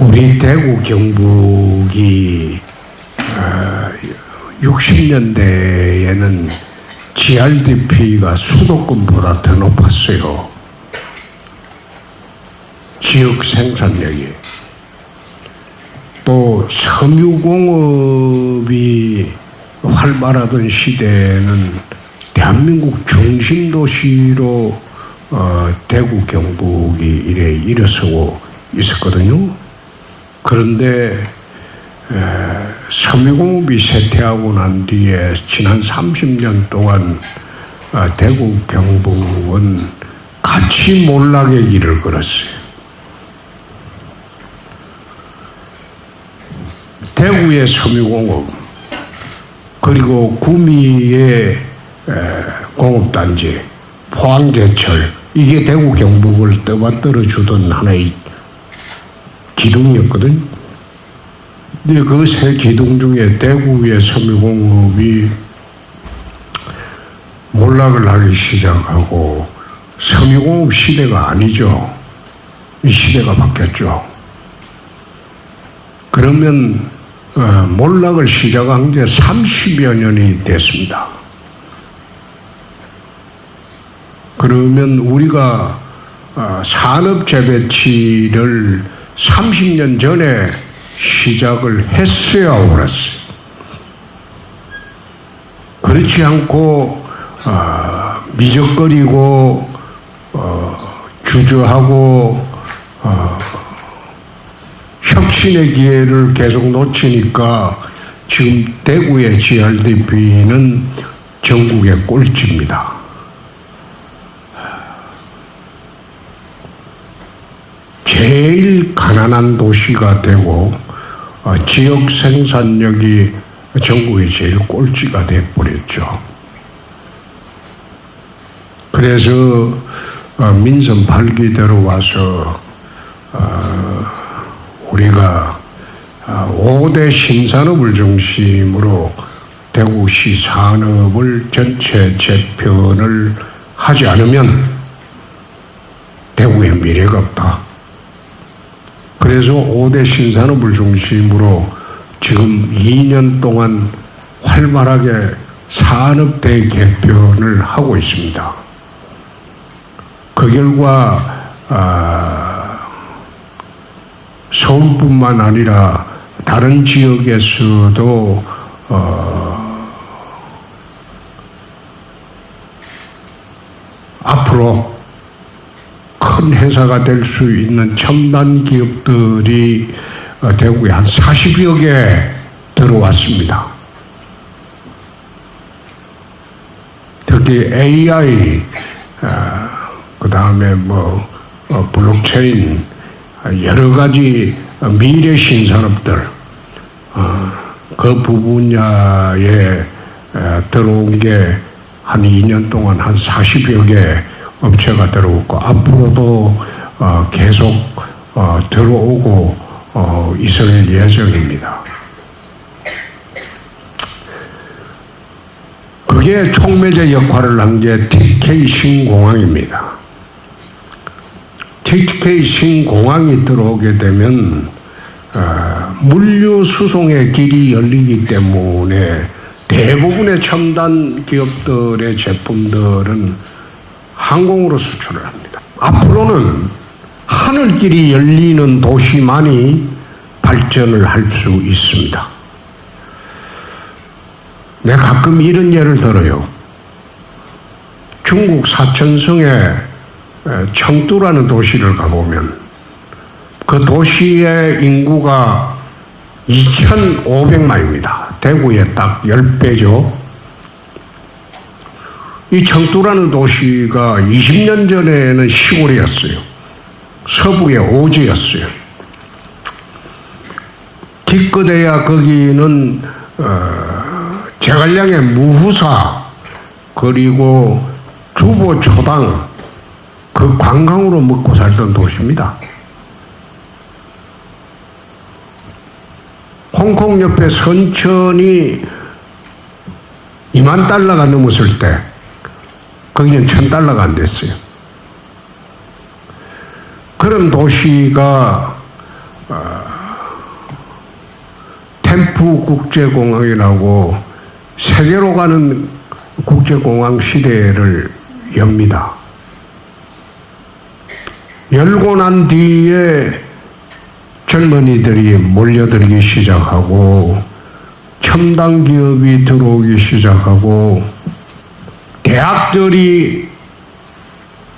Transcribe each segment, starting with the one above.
우리 대구 경북이 60년대에는 GRDP가 수도권보다 더 높았어요. 지역 생산력이. 또 섬유공업이 활발하던 시대에는 대한민국 중심도시로 대구 경북이 이래 일어서고 있었거든요. 그런데 섬유공업이 쇠퇴하고 난 뒤에 지난 30년 동안 대구 경북은 같이 몰락의 길을 걸었어요. 대구의 섬유공업, 그리고 구미의 공업단지, 포항제철, 이게 대구 경북을 떠받들어 주던 하나의 기둥이었거든요. 근데 그 세 기둥 중에 대구의 섬유공업이 몰락을 하기 시작하고, 섬유공업 시대가 아니죠. 이 시대가 바뀌었죠. 그러면 몰락을 시작한 게 30여 년이 됐습니다. 그러면 우리가 산업 재배치를 30년 전에 시작을 했어야 옳았어요. 그렇지 않고 미적거리고 주저하고 혁신의 기회를 계속 놓치니까 지금 대구의 GRDP는 전국의 꼴찌입니다. 제일 가난한 도시가 되고 지역 생산력이 전국의 제일 꼴찌가 돼버렸죠. 그래서 민선 8기대로 와서 우리가 5대 신산업을 중심으로 대구시 산업을 전체 재편을 하지 않으면 대구에 미래가 없다. 그래서 5대 신산업을 중심으로 지금 2년 동안 활발하게 산업대 개편을 하고 있습니다. 그 결과 서울뿐만 아니라 다른 지역에서도 앞으로 큰 회사가 될 수 있는 첨단 기업들이 대구에 한 40여 개 들어왔습니다. 특히 AI, 그 다음에 블록체인, 여러 가지 미래 신산업들, 그 부분야에 들어온 게 한 2년 동안 한 40여 개 업체가 들어오고, 앞으로도 계속 들어오고 있을 예정입니다. 그게 촉매제 역할을 한 게 TK 신공항입니다. TK 신공항이 들어오게 되면 물류 수송의 길이 열리기 때문에 대부분의 첨단 기업들의 제품들은 항공으로 수출을 합니다. 앞으로는 하늘길이 열리는 도시만이 발전을 할 수 있습니다. 내가 가끔 이런 예를 들어요. 중국 사천성에 청두라는 도시를 가보면 그 도시의 인구가 2,500만입니다. 대구의 딱 10배죠. 이 청두라는 도시가 20년 전에는 시골이었어요. 서부의 오지였어요. 기껏해야 거기는 제갈량의 무후사, 그리고 주보초당, 그 관광으로 먹고 살던 도시입니다. 홍콩 옆에 선천이 2만 달러가 넘었을 때 거기는 1,000달러가 안 됐어요. 그런 도시가 IMF 국제공항이라고 세계로 가는 국제공항 시대를 엽니다. 열고 난 뒤에 젊은이들이 몰려들기 시작하고 첨단 기업이 들어오기 시작하고 대학들이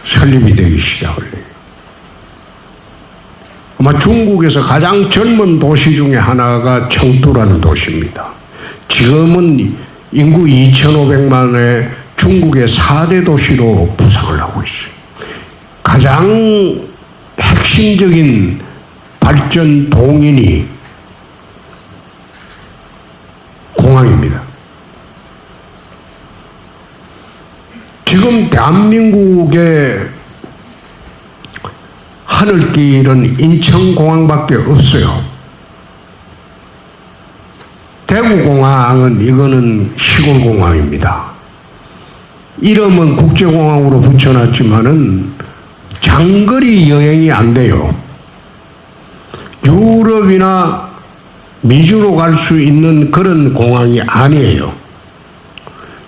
설립이 되기 시작을 해요. 아마 중국에서 가장 젊은 도시 중에 하나가 청두라는 도시입니다. 지금은 인구 2,500만의 중국의 4대 도시로 부상을 하고 있어요. 가장 핵심적인 발전 동인이 공항입니다. 지금 대한민국의 하늘길은 인천공항밖에 없어요. 대구공항은 이거는 시골공항입니다. 이름은 국제공항으로 붙여놨지만은 장거리 여행이 안 돼요. 유럽이나 미주로 갈 수 있는 그런 공항이 아니에요.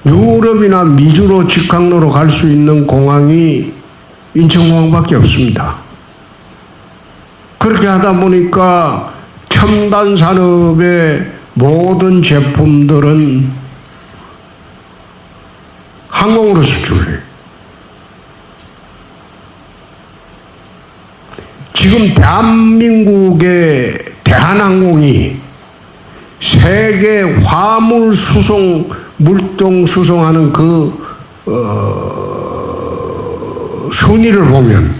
유럽이나 미주로 직항로로 갈 수 있는 공항이 인천공항밖에 없습니다. 그렇게 하다 보니까 첨단 산업의 모든 제품들은 항공으로 수출해요. 지금 대한민국의 대한항공이 세계 화물 수송, 물동 수송하는 순위를 보면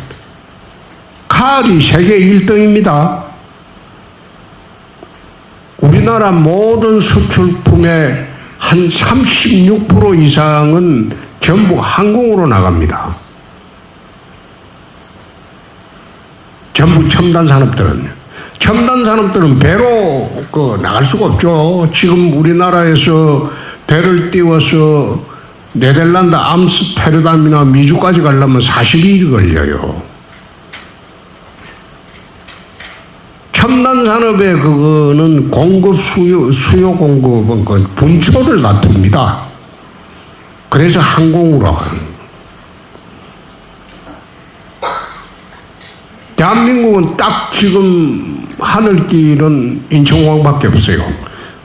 칼이 세계 1등입니다. 우리나라 모든 수출품의 한 36% 이상은 전부 항공으로 나갑니다. 전부 첨단 산업들은 배로 나갈 수가 없죠. 지금 우리나라에서 배를 띄워서 네덜란드 암스테르담이나 미주까지 가려면 40일이 걸려요. 첨단 산업의 그거는 공급 수요 공급은 그 분초를 다툽니다. 그래서 항공으로 가는. 대한민국은 딱 지금 하늘길은 인천공항밖에 없어요.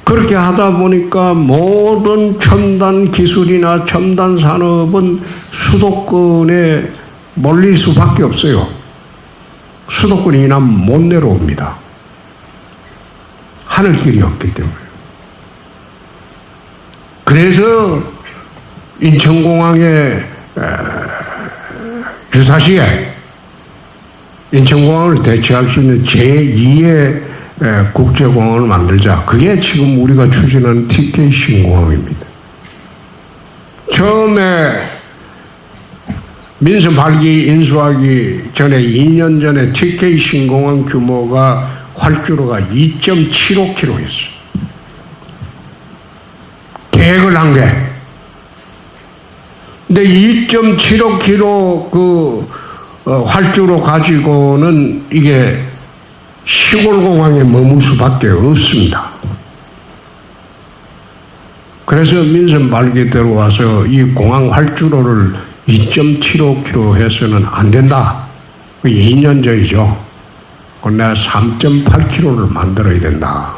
그렇게 하다 보니까 모든 첨단 기술이나 첨단 산업은 수도권에 몰릴 수밖에 없어요. 수도권이 이남 못 내려옵니다. 하늘길이 없기 때문에. 그래서 인천공항에 유사시에 인천공항을 대체할 수 있는 제2의 국제공항을 만들자. 그게 지금 우리가 추진하는 TK 신공항입니다. 처음에 민선 발기 인수하기 전에 2년 전에 TK 신공항 규모가 활주로가 2.75km였어요. 계획을 한 게. 근데 2.75km 활주로 가지고는 이게 시골공항에 머물 수밖에 없습니다. 그래서 민선 발기 들어와서 이 공항 활주로를 2.75km 해서는 안 된다. 2년 전이죠. 내가 3.8km를 만들어야 된다.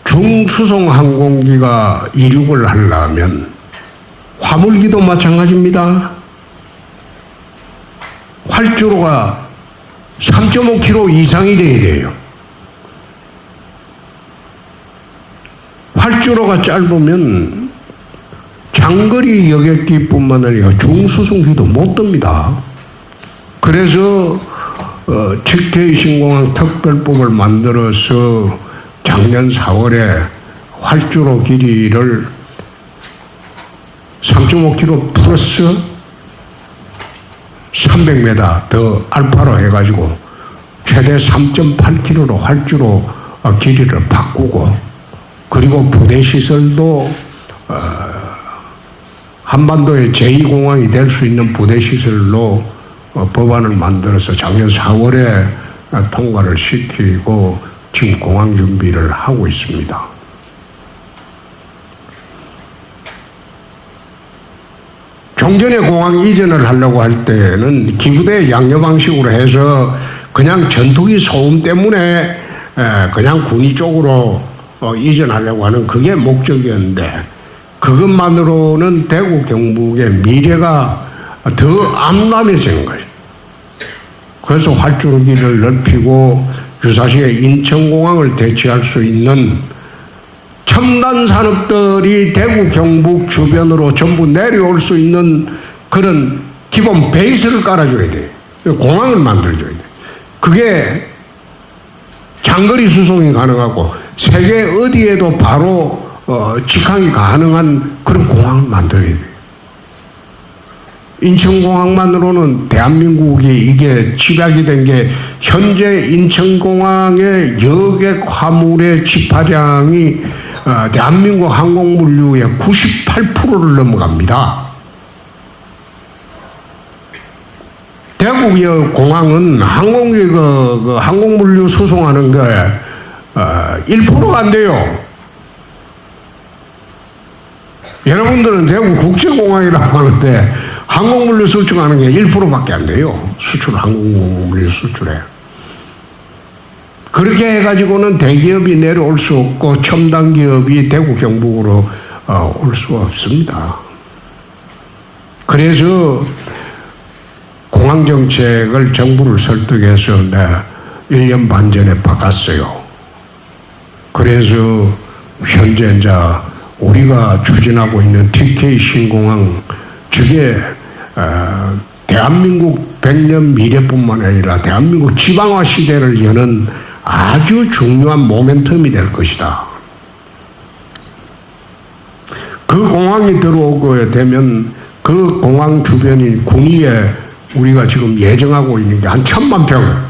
중수송 항공기가 이륙을 하려면 화물기도 마찬가지입니다. 활주로가 3.5km 이상이 돼야 돼요. 활주로가 짧으면 장거리 여객기뿐만 아니라 중수송기도 못 뜹니다. 그래서 TK 신공항 특별법을 만들어서 작년 4월에 활주로 길이를 3.5km 플러스 300m 더 알파로 해가지고 최대 3.8km로 활주로 길이를 바꾸고, 그리고 부대시설도 한반도의 제2공항이 될 수 있는 부대시설로 법안을 만들어서 작년 4월에 통과를 시키고 지금 공항 준비를 하고 있습니다. 종전에 공항 이전을 하려고 할 때는 기부대 양녀 방식으로 해서 그냥 전투기 소음 때문에 그냥 군위 쪽으로 이전하려고 하는 그게 목적이었는데, 그것만으로는 대구 경북의 미래가 더 암담해지는 거죠. 그래서 활주로기를 넓히고 유사시에 인천공항을 대체할 수 있는 첨단 산업들이 대구 경북 주변으로 전부 내려올 수 있는 그런 기본 베이스를 깔아줘야 돼요. 공항을 만들어줘야 돼요. 그게 장거리 수송이 가능하고 세계 어디에도 바로 직항이 가능한 그런 공항을 만들어야 돼요. 인천공항만으로는 대한민국이 이게 집약이 된 게 현재 인천공항의 여객 화물의 집화량이 대한민국 항공물류의 98%를 넘어갑니다. 대구의 공항은 항공물류 수송하는 게 1%가 안 돼요. 여러분들은 대구 국제공항이라고 하는데 항공물류 수출하는 게 1%밖에 안 돼요. 항공물류 수출에. 그렇게 해가지고는 대기업이 내려올 수 없고 첨단 기업이 대구 경북으로 올 수가 없습니다. 그래서 공항정책을 정부를 설득해서 1년 반 전에 바꿨어요. 그래서 현재 이제 우리가 추진하고 있는 TK 신공항, 저게 대한민국 100년 미래뿐만 아니라 대한민국 지방화 시대를 여는 아주 중요한 모멘텀이 될 것이다. 그 공항이 들어오게 되면 그 공항 주변인 군위에 우리가 지금 예정하고 있는 게 한 1000만 평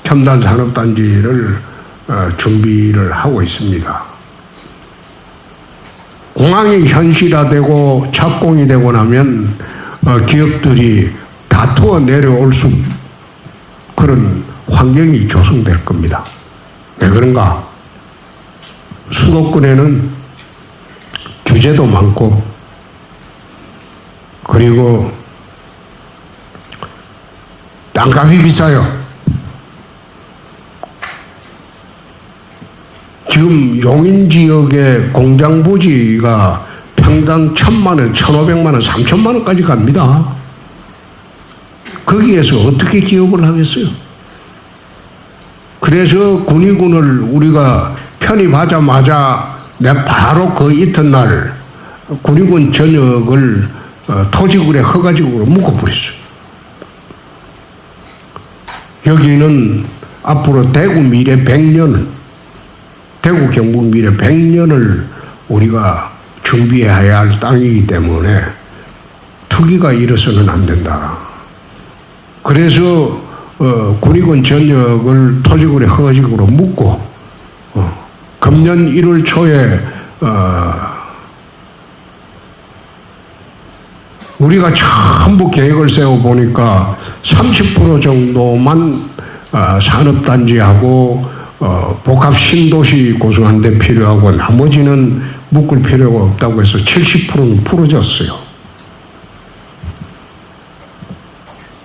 첨단 산업단지를 준비를 하고 있습니다. 공항이 현실화되고 착공이 되고 나면 기업들이 다투어 내려올 수 그런 환경이 조성될 겁니다. 왜 그런가? 수도권에는 규제도 많고, 그리고 땅값이 비싸요. 지금 용인 지역의 공장 부지가 평당 1000만 원, 1500만 원, 3000만 원까지 갑니다. 거기에서 어떻게 기업을 하겠어요? 그래서 군위군을 우리가 편입하자마자 바로 그 이튿날 군위군 전역을 토지굴에 허가지구로 묶어버렸어요. 여기는 앞으로 대구 미래 100년을, 대구 경북 미래 100년을 우리가 준비해야 할 땅이기 때문에 투기가 일어서는 안 된다. 그래서 군위군 전역을 토지굴에 허가지구로 묶고 금년 1월 초에 우리가 전부 계획을 세워보니까 30% 정도만 산업단지하고 복합 신도시 고승하는 데 필요하고 나머지는 묶을 필요가 없다고 해서 70%는 풀어졌어요.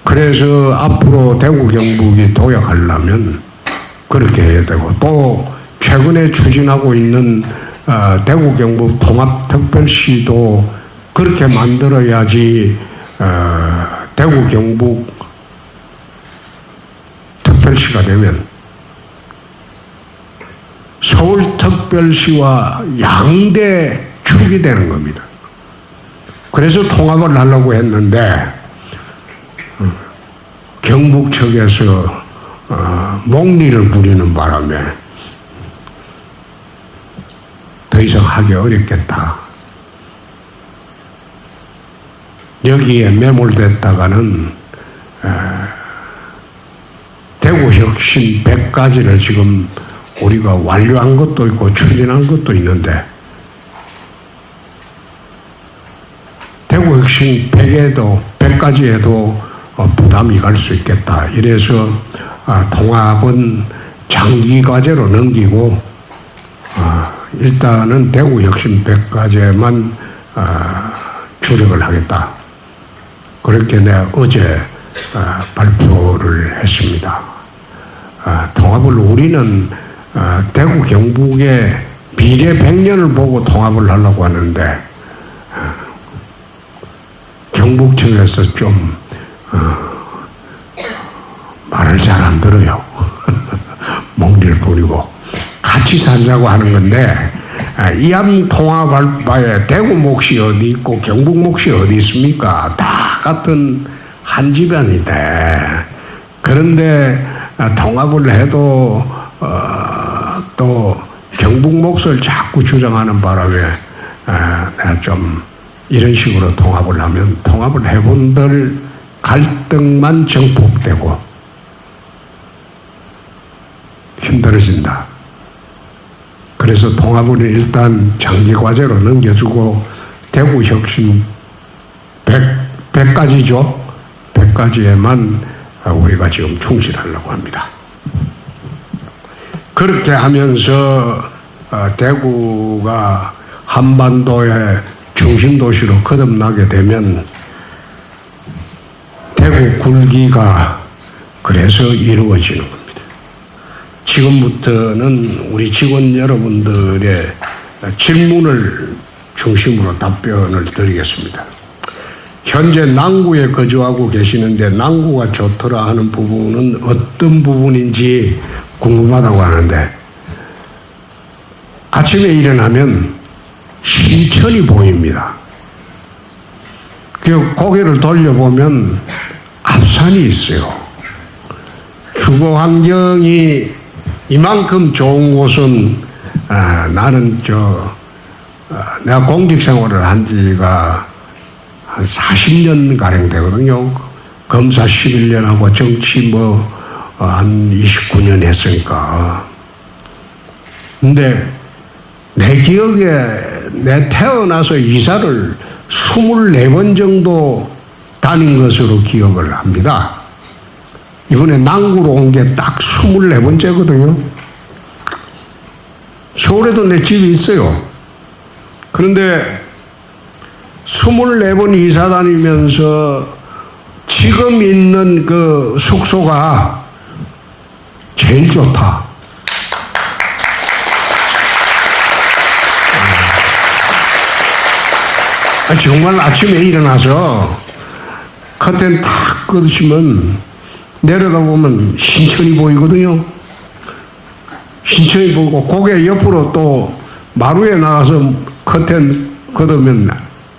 그래서 앞으로 대구 경북이 도약하려면 그렇게 해야 되고, 또 최근에 추진하고 있는 대구 경북 통합특별시도 그렇게 만들어야지 대구 경북 특별시가 되면 서울특별시와 양대 축이 되는 겁니다. 그래서 통합을 하려고 했는데 경북 측에서 목리를 부리는 바람에 더 이상 하기 어렵겠다. 여기에 매몰됐다가는 대구혁신 100가지를 지금 우리가 완료한 것도 있고 추진한 것도 있는데 대구혁신 100가지에도 부담이 갈 수 있겠다. 이래서 통합은 장기 과제로 넘기고 일단은 대구 혁신 100과제만 주력을 하겠다. 그렇게 내가 어제 발표를 했습니다. 통합을 우리는 대구 경북의 미래 100년을 보고 통합을 하려고 하는데 경북청에서 좀 말을 잘 안 들어요. 멍리를 부리고 같이 살자고 하는 건데 이암 통합할 바에 대구 몫이 어디 있고 경북 몫이 어디 있습니까? 다 같은 한 집안인데 그런데 통합을 해도 또 경북 몫을 자꾸 주장하는 바람에 내가 좀 이런 식으로 통합을 하면 통합을 해본들 갈등만 정폭되고 힘들어진다. 그래서 통합을 일단 장기 과제로 넘겨주고 대구 혁신 100가지죠. 100가지에만 우리가 지금 충실하려고 합니다. 그렇게 하면서 대구가 한반도의 중심 도시로 거듭나게 되면 대구 굴기가 그래서 이루어지는 겁니다. 지금부터는 우리 직원 여러분들의 질문을 중심으로 답변을 드리겠습니다. 현재 남구에 거주하고 계시는데 남구가 좋더라 하는 부분은 어떤 부분인지 궁금하다고 하는데 아침에 일어나면 신천이 보입니다. 그 고개를 돌려보면 앞산이 있어요. 주거 환경이 이만큼 좋은 곳은 나는 내가 공직 생활을 한 지가 한 40년 가량 되거든요. 검사 11년하고 정치 한 29년 했으니까. 근데 내 기억에 내 태어나서 이사를 24번 정도 다닌 것으로 기억을 합니다. 이번에 남구로 온 게 딱 24번째거든요. 서울에도 내 집이 있어요. 그런데 24번 이사 다니면서 지금 있는 그 숙소가 제일 좋다. 정말 아침에 일어나서 커튼 탁 걷으시면 내려다보면 신천이 보이거든요. 신천이 보이고 고개 옆으로 또 마루에 나가서 커튼 걷으면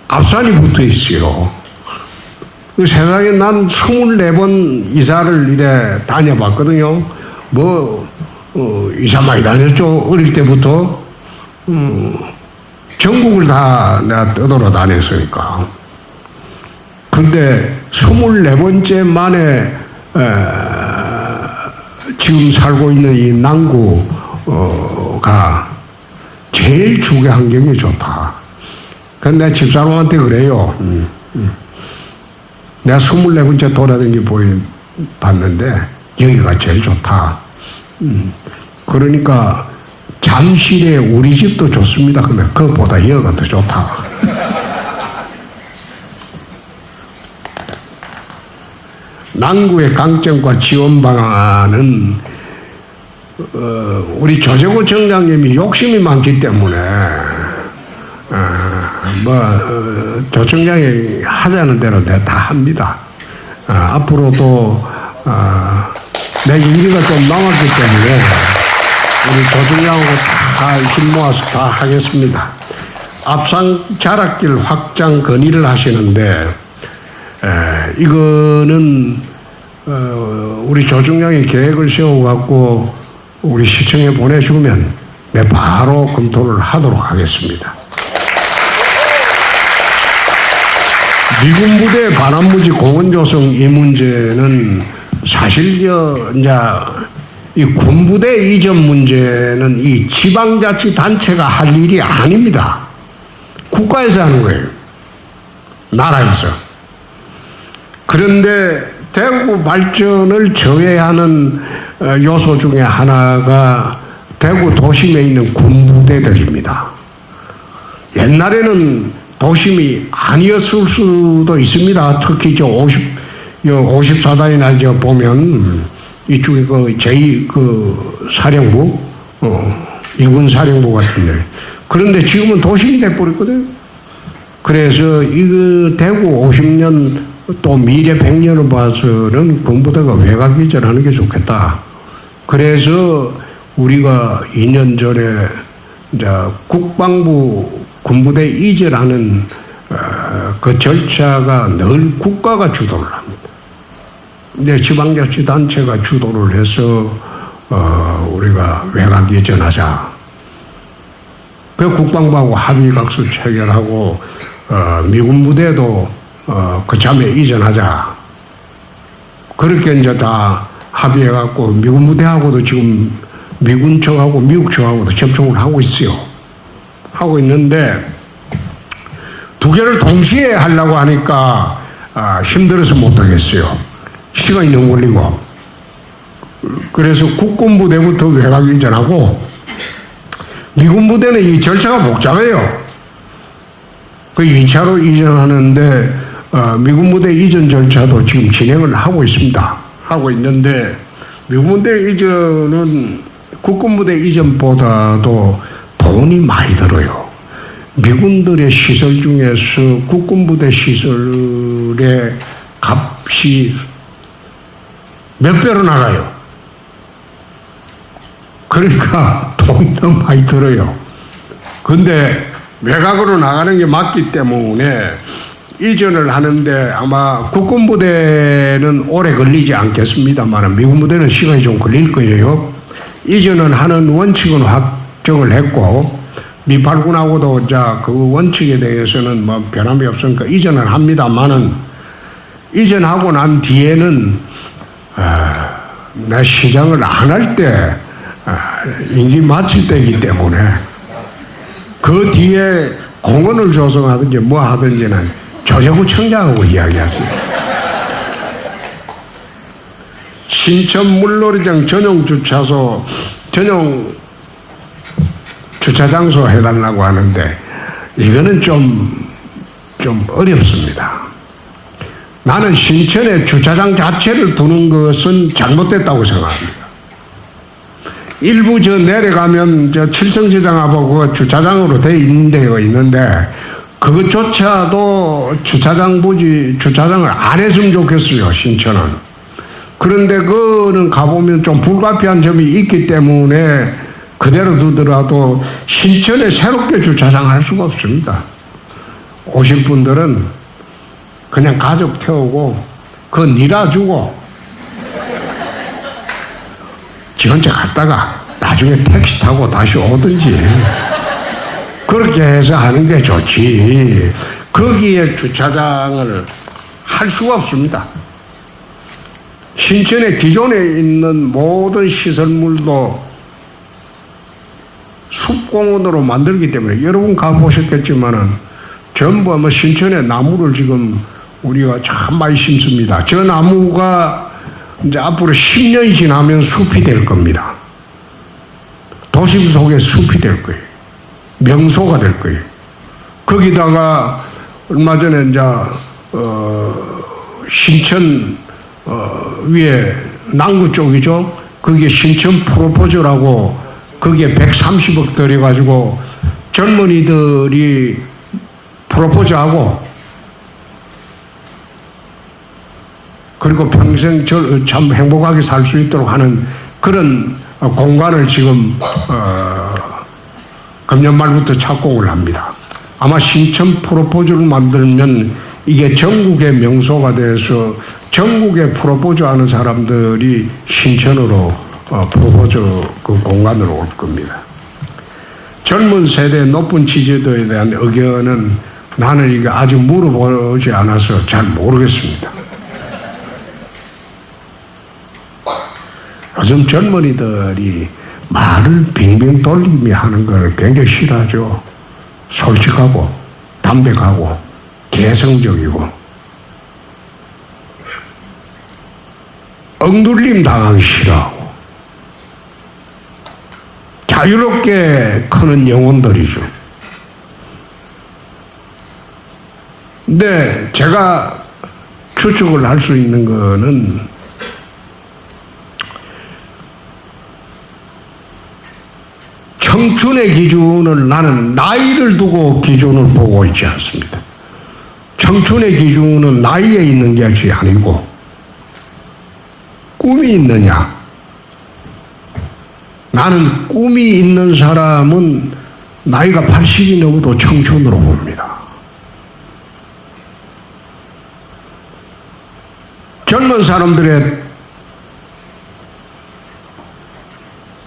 앞산이 붙어 있어요. 그 세상에 난 24번 이사를 이래 다녀봤거든요. 이사 많이 다녔죠. 어릴 때부터. 전국을 다 내가 떠돌아 다녔으니까. 근데 24번째 만에 지금 살고 있는 이 남구가 제일 주거 환경이 좋다. 그런데 내가 집사람한테 그래요. 내가 24번째 돌아다니 봤는데 여기가 제일 좋다. 그러니까 잠실에 우리 집도 좋습니다. 근데 그것보다 여기가 더 좋다. 남구의 강점과 지원 방안은 우리 조재구 청장님이 욕심이 많기 때문에 조 청장이 하자는 대로 내가 다 합니다. 앞으로도 내 임기가 좀 남았기 때문에 우리 조 청장하고 다 힘 모아서 다 하겠습니다. 앞산 자락길 확장 건의를 하시는데 이거는 우리 조중량이 계획을 세워갖고 우리 시청에 보내주면 내 바로 검토를 하도록 하겠습니다. 미군 부대 반환무지 공원 조성 이 문제는 사실 이제 이 군부대 이전 문제는 이 지방자치단체가 할 일이 아닙니다. 국가에서 하는 거예요. 나라에서. 그런데 대구 발전을 저해하는 요소 중에 하나가 대구 도심에 있는 군부대들입니다. 옛날에는 도심이 아니었을 수도 있습니다. 특히 저 54단이나 저 보면 이쪽에 그 그 사령부, 이군 사령부 같은데. 그런데 지금은 도심이 돼버렸거든요. 그래서 이 대구 50년 또 미래 100년을 봐서는 군부대가 외곽 이전하는 게 좋겠다. 그래서 우리가 2년 전에 이제 국방부 군부대 이전하는 그 절차가 늘 국가가 주도를 합니다. 근데 지방자치단체가 주도를 해서 우리가 외곽 이전하자. 그 국방부하고 합의각서 체결하고 미군 무대도 그참에 이전하자. 그렇게 이제 다 합의해갖고 미군 무대하고도 지금 미군 측하고 미국 측하고도 접촉을 하고 있어요. 하고 있는데 두 개를 동시에 하려고 하니까 힘들어서 못하겠어요. 시간이 너무 걸리고. 그래서 국군부대부터 외곽 이전하고 미군 부대는 이 절차가 복잡해요. 그 2차로 이전하는데 미군 부대 이전 절차도 지금 진행을 하고 있습니다. 하고 있는데 미군 부대 이전은 국군 부대 이전보다도 돈이 많이 들어요. 미군들의 시설 중에서 국군 부대 시설의 값이 몇 배로 나가요. 그러니까 돈이 너무 많이 들어요. 근데 외곽으로 나가는 게 맞기 때문에 이전을 하는데 아마 국군부대는 오래 걸리지 않겠습니다만 미군부대는 시간이 좀 걸릴 거예요. 이전을 하는 원칙은 확정을 했고 미8군하고도 그 원칙에 대해서는 뭐 변함이 없으니까 이전을 합니다만은 이전하고 난 뒤에는 내 시장을 안 할 때 임기 마칠 때이기 때문에 그 뒤에 공원을 조성하든지 뭐 하든지는 조재구 청장하고 이야기하세요. 신천 물놀이장 전용 주차소 전용 주차 장소 해달라고 하는데 이거는 좀 어렵습니다. 나는 신천에 주차장 자체를 두는 것은 잘못됐다고 생각합니다. 일부 내려가면 칠성시장하고 주차장으로 돼 있는 데가 있는데 그것조차도 주차장을 안 했으면 좋겠어요. 신천은. 그런데 그거는 가보면 좀 불가피한 점이 있기 때문에 그대로 두더라도 신천에 새롭게 주차장 할 수가 없습니다. 오실 분들은 그냥 가족 태우고 그거 니라주고 지 혼자 갔다가 나중에 택시 타고 다시 오든지 그렇게 해서 하는 게 좋지. 거기에 주차장을 할 수가 없습니다. 신천에 기존에 있는 모든 시설물도 숲공원으로 만들기 때문에 여러분 가보셨겠지만은 전부 아마 신천에 나무를 지금 우리가 참 많이 심습니다. 저 나무가 이제 앞으로 10년이 지나면 숲이 될 겁니다. 도심 속에 숲이 될 거예요. 명소가 될 거예요. 거기다가 얼마 전에 이제 신천 위에 남구 쪽이죠. 거기에 신천 프로포즈라고 거기에 130억 들여가지고 젊은이들이 프로포즈하고 그리고 평생 참 행복하게 살 수 있도록 하는 그런 공간을 지금 금년 말부터 착공을 합니다. 아마 신천 프로포즈를 만들면 이게 전국의 명소가 돼서 전국에 프로포즈하는 사람들이 신천으로 프로포즈 그 공간으로 올 겁니다. 젊은 세대 높은 지지도에 대한 의견은 나는 이게 아직 물어보지 않아서 잘 모르겠습니다. 요즘 젊은이들이 말을 빙빙 돌리며 하는 걸 굉장히 싫어하죠. 솔직하고 담백하고 개성적이고 억눌림 당하기 싫어하고 자유롭게 크는 영혼들이죠. 근데 제가 추측을 할 수 있는 거는 청춘의 기준을 나는 나이를 두고 기준을 보고 있지 않습니다. 청춘의 기준은 나이에 있는 것이 아니고 꿈이 있느냐. 나는 꿈이 있는 사람은 나이가 80이 넘어도 청춘으로 봅니다. 젊은 사람들의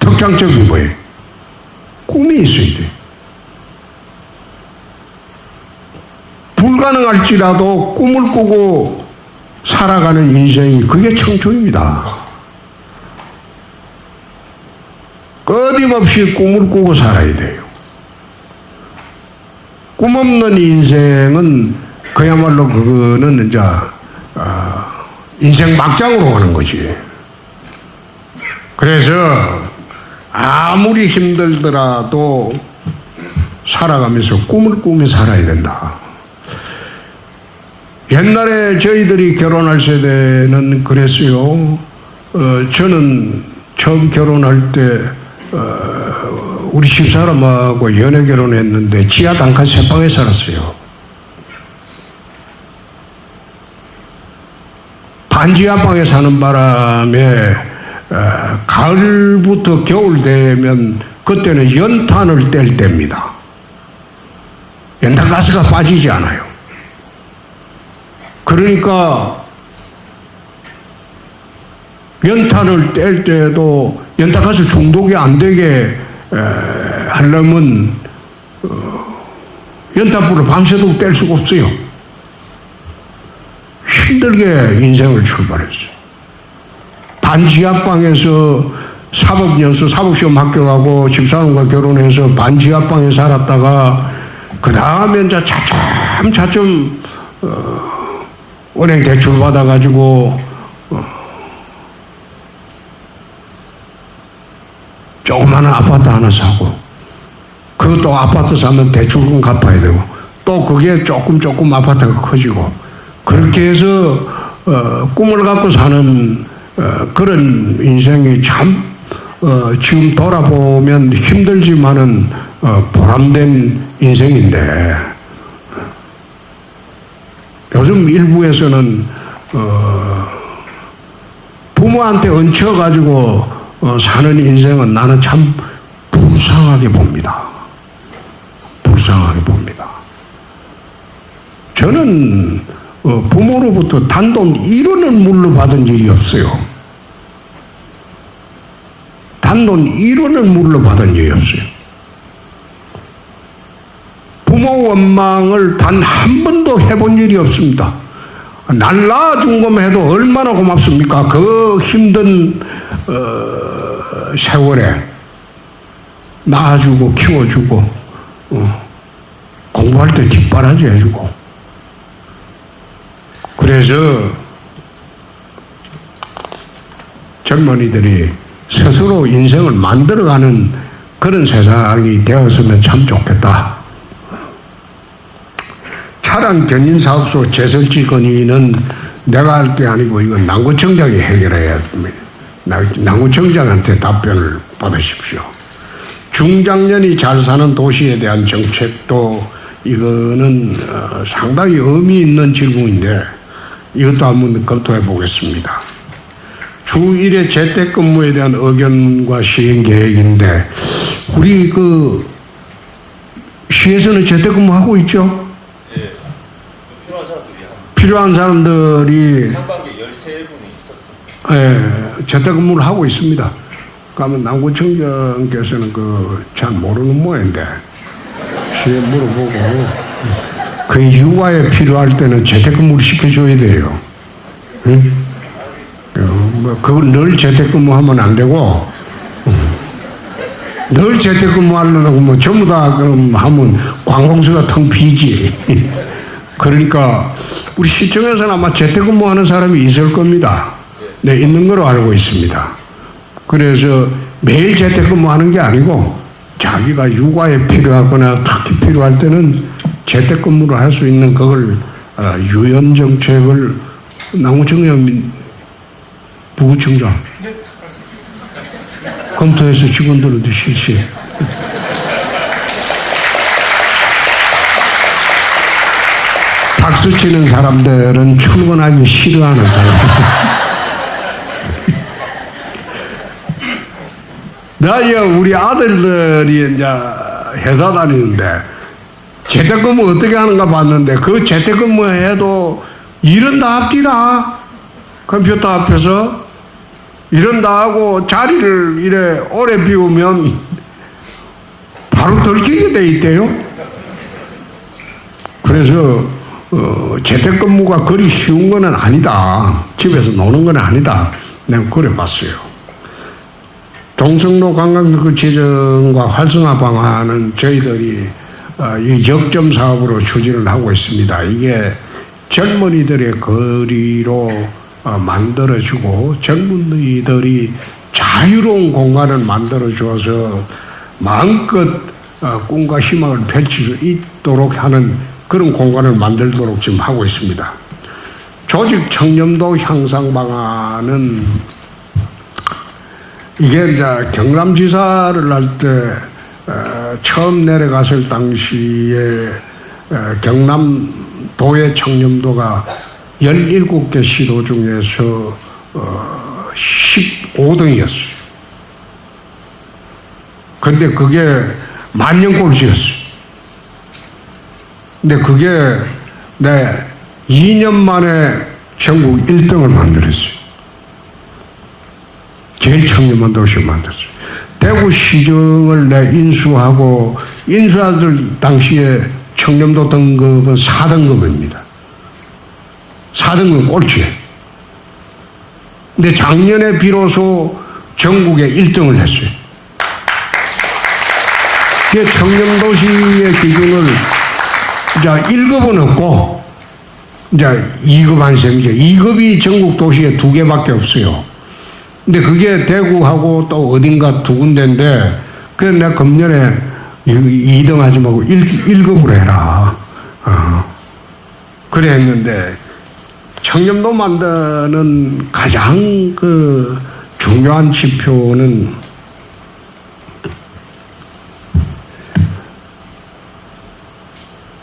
특장점이 뭐예요? 꿈이 있어야 돼. 불가능할지라도 꿈을 꾸고 살아가는 인생이 그게 청춘입니다. 끊임없이 꿈을 꾸고 살아야 돼요. 꿈 없는 인생은 그야말로 그거는 이제 인생 막장으로 가는 거지. 그래서 아무리 힘들더라도 살아가면서 꿈을 꾸며 살아야 된다. 옛날에 저희들이 결혼할 세대는 그랬어요. 저는 처음 결혼할 때 우리 집사람하고 연애 결혼했는데 지하 단칸 3방에 살았어요. 반지하방에 사는 바람에 가을부터 겨울 되면 그때는 연탄을 뗄 때입니다. 연탄가스가 빠지지 않아요. 그러니까 연탄을 뗄 때도 연탄가스 중독이 안 되게 하려면 연탄불을 밤새도록 뗄 수가 없어요. 힘들게 인생을 출발했어요. 반지하방에서 사법시험 합격하고 집사람과 결혼해서 반지하방에 살았다가 그 다음에 이제 차츰 은행 대출 받아가지고 조그마한 아파트 하나 사고 그것도 아파트 사면 대출금 갚아야 되고 또 그게 조금 아파트가 커지고 그렇게 해서 꿈을 갖고 사는 그런 인생이 참 지금 돌아보면 힘들지만은 보람된 인생인데 요즘 일부에서는 부모한테 얹혀가지고 사는 인생은 나는 참 불쌍하게 봅니다. 불쌍하게 봅니다. 저는 부모로부터 단돈 1원을 물러받은 일이 없어요. 단돈 1원을 물러받은 일이 없어요. 부모 원망을 단 한 번도 해본 일이 없습니다. 날 낳아준 것만 해도 얼마나 고맙습니까? 그 힘든 세월에 낳아주고 키워주고 공부할 때 뒷바라지 해주고 그래서 젊은이들이 스스로 인생을 만들어가는 그런 세상이 되었으면 참 좋겠다. 차량 견인사업소 재설치 건의는 내가 할 게 아니고 이건 남구청장이 해결해야 됩니다. 남구청장한테 답변을 받으십시오. 중장년이 잘 사는 도시에 대한 정책도 이거는 상당히 의미 있는 질문인데 이것도 한번 검토해 보겠습니다. 주 1회 재택근무에 대한 의견과 시행 계획인데 우리 그 시에서는 재택근무하고 있죠? 예. 필요한 사람들이 상반기 13분이 있었습니다. 예, 재택근무를 하고 있습니다. 그러면 남구청장께서는 잘 모르는 모양인데 시에 물어보고 그 휴가에 필요할 때는 재택근무를 시켜줘야 돼요. 응? 그걸 늘 재택근무하면 안 되고 늘 재택근무하려고 뭐 전부 다 하면 관공서가 텅 비지. 그러니까 우리 시청에서는 아마 재택근무하는 사람이 있을 겁니다. 네, 있는 걸로 알고 있습니다. 그래서 매일 재택근무하는 게 아니고 자기가 육아에 필요하거나 특히 필요할 때는 재택근무를 할 수 있는 그걸 유연 정책을 남구청장 부구청장 검토해서 직원들한테 실시해. 박수 치는 사람들은 출근하기 싫어하는 사람들. 나야 우리 아들들이 이제 회사 다니는데 재택근무 어떻게 하는가 봤는데 그 재택근무해도 일은 다 합디다. 컴퓨터 앞에서 일은 다 하고 자리를 이래 오래 비우면 바로 들키게 돼 있대요. 그래서 재택근무가 그리 쉬운 건 아니다. 집에서 노는 건 아니다. 내가 그래 봤어요. 동성로 관광객 재정과 활성화 방안은 저희들이 이 역점 사업으로 추진을 하고 있습니다. 이게 젊은이들의 거리로 만들어주고 젊은이들이 자유로운 공간을 만들어줘서 마음껏 꿈과 희망을 펼칠 수 있도록 하는 그런 공간을 만들도록 지금 하고 있습니다. 조직 청렴도 향상 방안은 이게 이제 경남지사를 할 때 처음 내려갔을 당시에 경남도의 청렴도가 17개 시도 중에서 15등이었어요. 그런데 그게 만년꼴찌였어요. 근데 그게 내 2년 만에 전국 1등을 만들었어요. 제일 청렴한 도시를 만들었어요. 대구시정을 내 인수하고 인수하던 당시에 청렴도 등급은 4등급입니다. 4등급 꼴찌예요. 근데 작년에 비로소 전국에 1등을 했어요. 이게 청렴도시의 기준을 이제 1급은 없고 이제 2급 안생제 2급이 전국 도시에 2개밖에 없어요. 근데 그게 대구하고 또 어딘가 2군데인데 그래서 내가 금년에 2등 하지 말고 1급으로 해라. 그래 했는데 청렴도 만드는 가장 그 중요한 지표는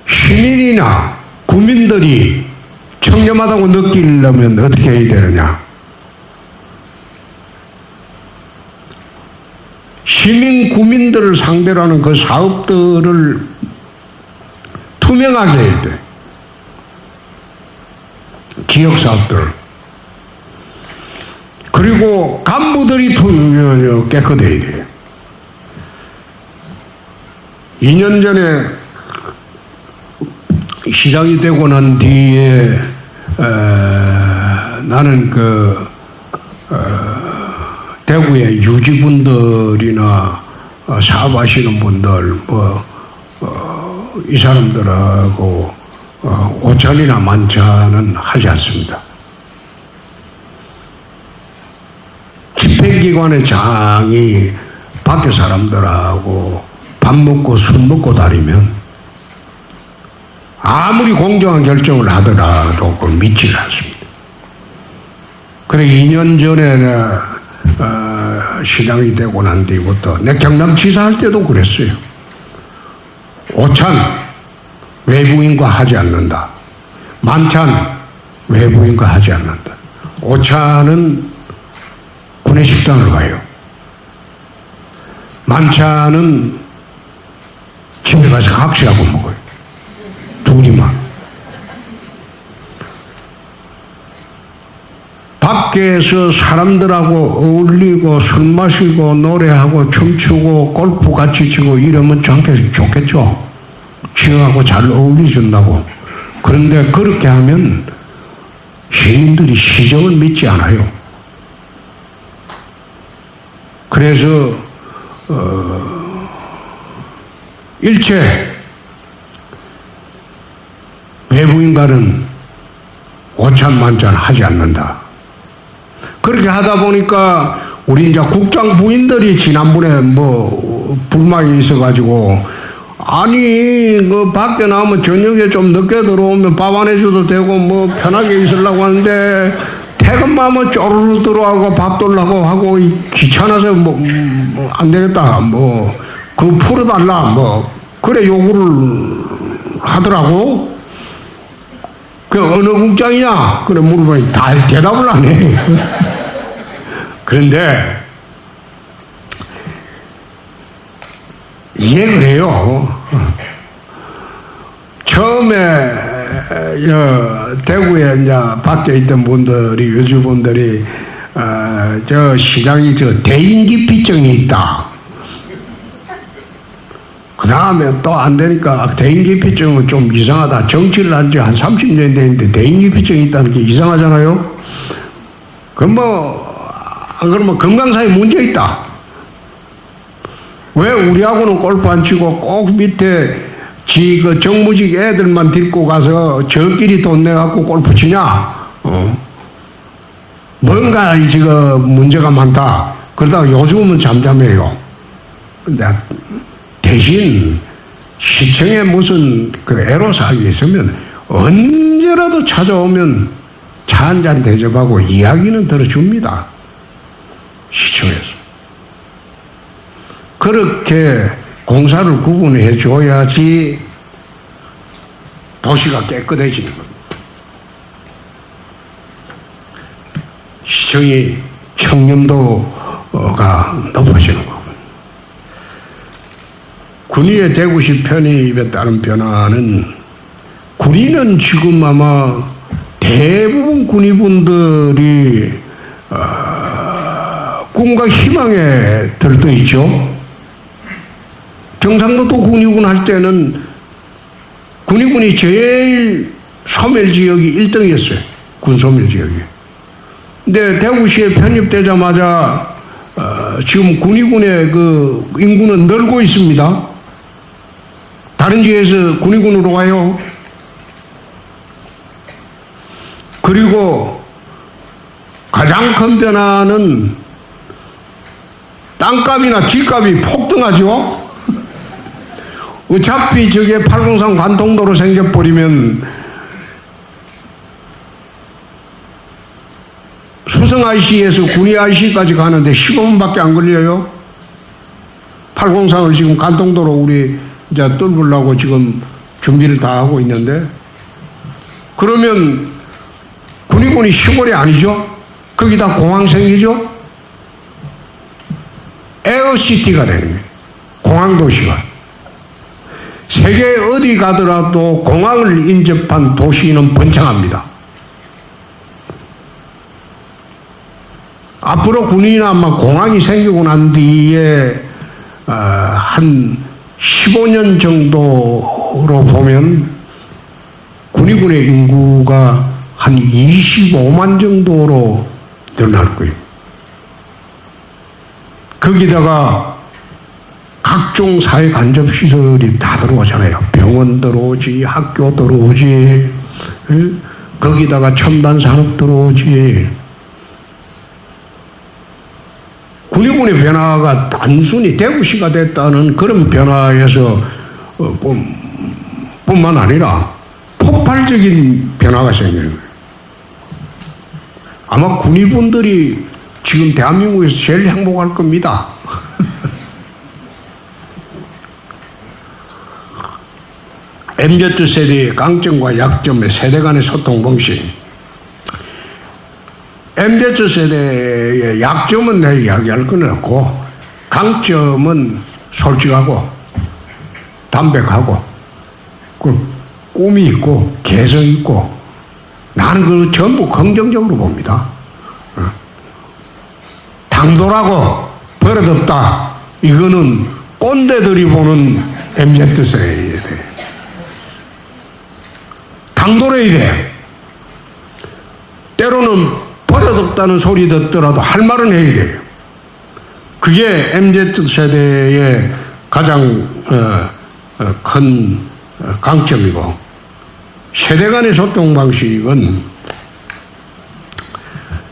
시민이나 국민들이 청렴하다고 느끼려면 어떻게 해야 되느냐. 시민 국민들을 상대로 하는 그 사업들을 투명하게 해야 돼. 지역 사업들. 그리고 간부들이 깨끗해야 돼. 2년 전에 시장이 되고 난 뒤에 나는 대구의 유지분들이나 사업하시는 분들 이 사람들하고 오찬이나 만찬은 하지 않습니다. 집행기관의 장이 밖에 사람들하고 밥 먹고 술 먹고 다니면 아무리 공정한 결정을 하더라도 그걸 믿지를 않습니다. 그래 2년 전에 시장이 되고 난 뒤부터 내 경남지사 할 때도 그랬어요. 오찬 외부인과 하지 않는다. 만찬 외부인과 하지 않는다. 오찬은 구내식당을 가요. 만찬은 집에 가서 각시하고 먹어요. 둘이만. 밖에서 사람들하고 어울리고 술 마시고 노래하고 춤추고 골프 같이 치고 이러면 좋겠죠. 지역하고 잘 어울려준다고. 그런데 그렇게 하면 시민들이 시정을 믿지 않아요. 그래서 일체 외부인과는 오찬 만찬 하지 않는다. 그렇게 하다 보니까 우리 이제 국장 부인들이 지난번에 불만이 있어가지고, 아니, 그 밖에 나오면 저녁에 좀 늦게 들어오면 밥 안 해줘도 되고, 뭐 편하게 있으려고 하는데, 퇴근만 하면 쪼르르 들어가고 밥 돌라고 하고, 귀찮아서 안 되겠다. 그거 풀어달라. 그래 요구를 하더라고. 그 어느 국장이냐? 그래 물어보니 다 대답을 안 해. 그런데 이해를 해요. 처음에 대구에 이제 밖에 있던 분들이 여주분들이 저 시장이 저 대인기피증이 있다. 그 다음에 또 안 되니까 대인기피증은 좀 이상하다. 정치를 한 지 한 30년 됐는데 대인기피증이 있다는 게 이상하잖아요. 그럼 안 그러면 건강상에 문제 있다. 왜 우리하고는 골프 안 치고 꼭 밑에 그 정무직 애들만 데리고 가서 저끼리 돈 내갖고 골프 치냐? 뭔가 지금 문제가 많다. 그러다가 요즘은 잠잠해요. 근데 대신 시청에 무슨 그 애로사항이 있으면 언제라도 찾아오면 차 한잔 대접하고 이야기는 들어줍니다. 시청에서. 그렇게 공사를 구분해 줘야지 도시가 깨끗해지는 겁니다. 시청이 청렴도가 높아지는 거고. 군위의 대구시 편입에 따른 변화는 군위는 지금 아마 대부분 군위분들이 꿈과 희망에 들떠 있죠. 경상도도 군위군 할 때는 군위군이 제일 소멸 지역이 1등이었어요. 군소멸 지역이. 근데 대구시에 편입되자마자 지금 군위군의 그 인구는 늘고 있습니다. 다른 지역에서 군위군으로 가요. 그리고 가장 큰 변화는 땅값이나 집값이 폭등하죠. 어차피 저게 803 관통도로 생겨버리면 수성 IC에서 군위 IC까지 가는데 15분밖에 안 걸려요. 803을 지금 관통도로 우리 이제 뚫으려고 지금 준비를 다 하고 있는데, 그러면 군위군이 시골이 아니죠? 거기다 공항 생기죠? 에어시티가 되는 거예요. 공항도시가. 세계 어디 가더라도 공항을 인접한 도시는 번창합니다. 앞으로 군인은 아마 공항이 생기고 난 뒤에 한 15년 정도로 보면 군위군의 인구가 한 25만 정도로 늘어날 거예요. 거기다가 각종 사회 간접 시설이 다 들어오잖아요. 병원 들어오지, 학교 들어오지, 거기다가 첨단 산업 들어오지. 군위군의 변화가 단순히 대구시가 됐다는 그런 변화에서 뿐만 아니라 폭발적인 변화가 생기는 거예요. 아마 군위분들이 지금 대한민국에서 제일 행복할 겁니다. MZ세대의 강점과 약점의 세대 간의 소통 방식. MZ세대의 약점은 내 이야기할 건 없고, 강점은 솔직하고 담백하고 꿈이 있고 개성 있고, 나는 그걸 전부 긍정적으로 봅니다. 당돌하고 버릇없다, 이거는 꼰대들이 보는 MZ세대에 대해. 당돌해야 돼. 때로는 버릇없다는 소리 듣더라도 할 말은 해야 돼요. 그게 MZ세대의 가장 큰 강점이고, 세대 간의 소통 방식은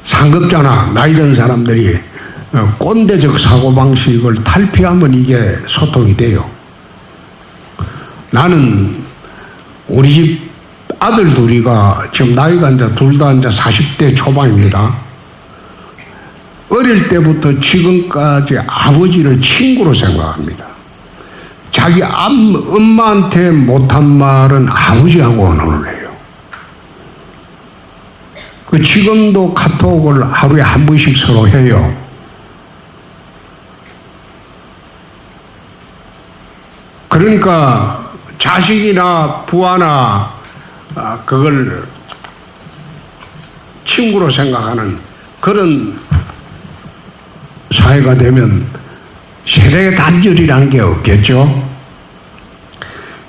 상급자나 나이 든 사람들이 꼰대적 사고방식을 탈피하면 이게 소통이 돼요. 나는 우리 집 아들 둘이가 지금 나이가 이제 둘 다 이제 40대 초반입니다. 어릴 때부터 지금까지 아버지를 친구로 생각합니다. 자기 엄마한테 못한 말은 아버지하고 언어를 해요. 지금도 카톡을 하루에 한 번씩 서로 해요. 그러니까 자식이나 부하나 그걸 친구로 생각하는 그런 사회가 되면 세대 단절이라는 게 없겠죠.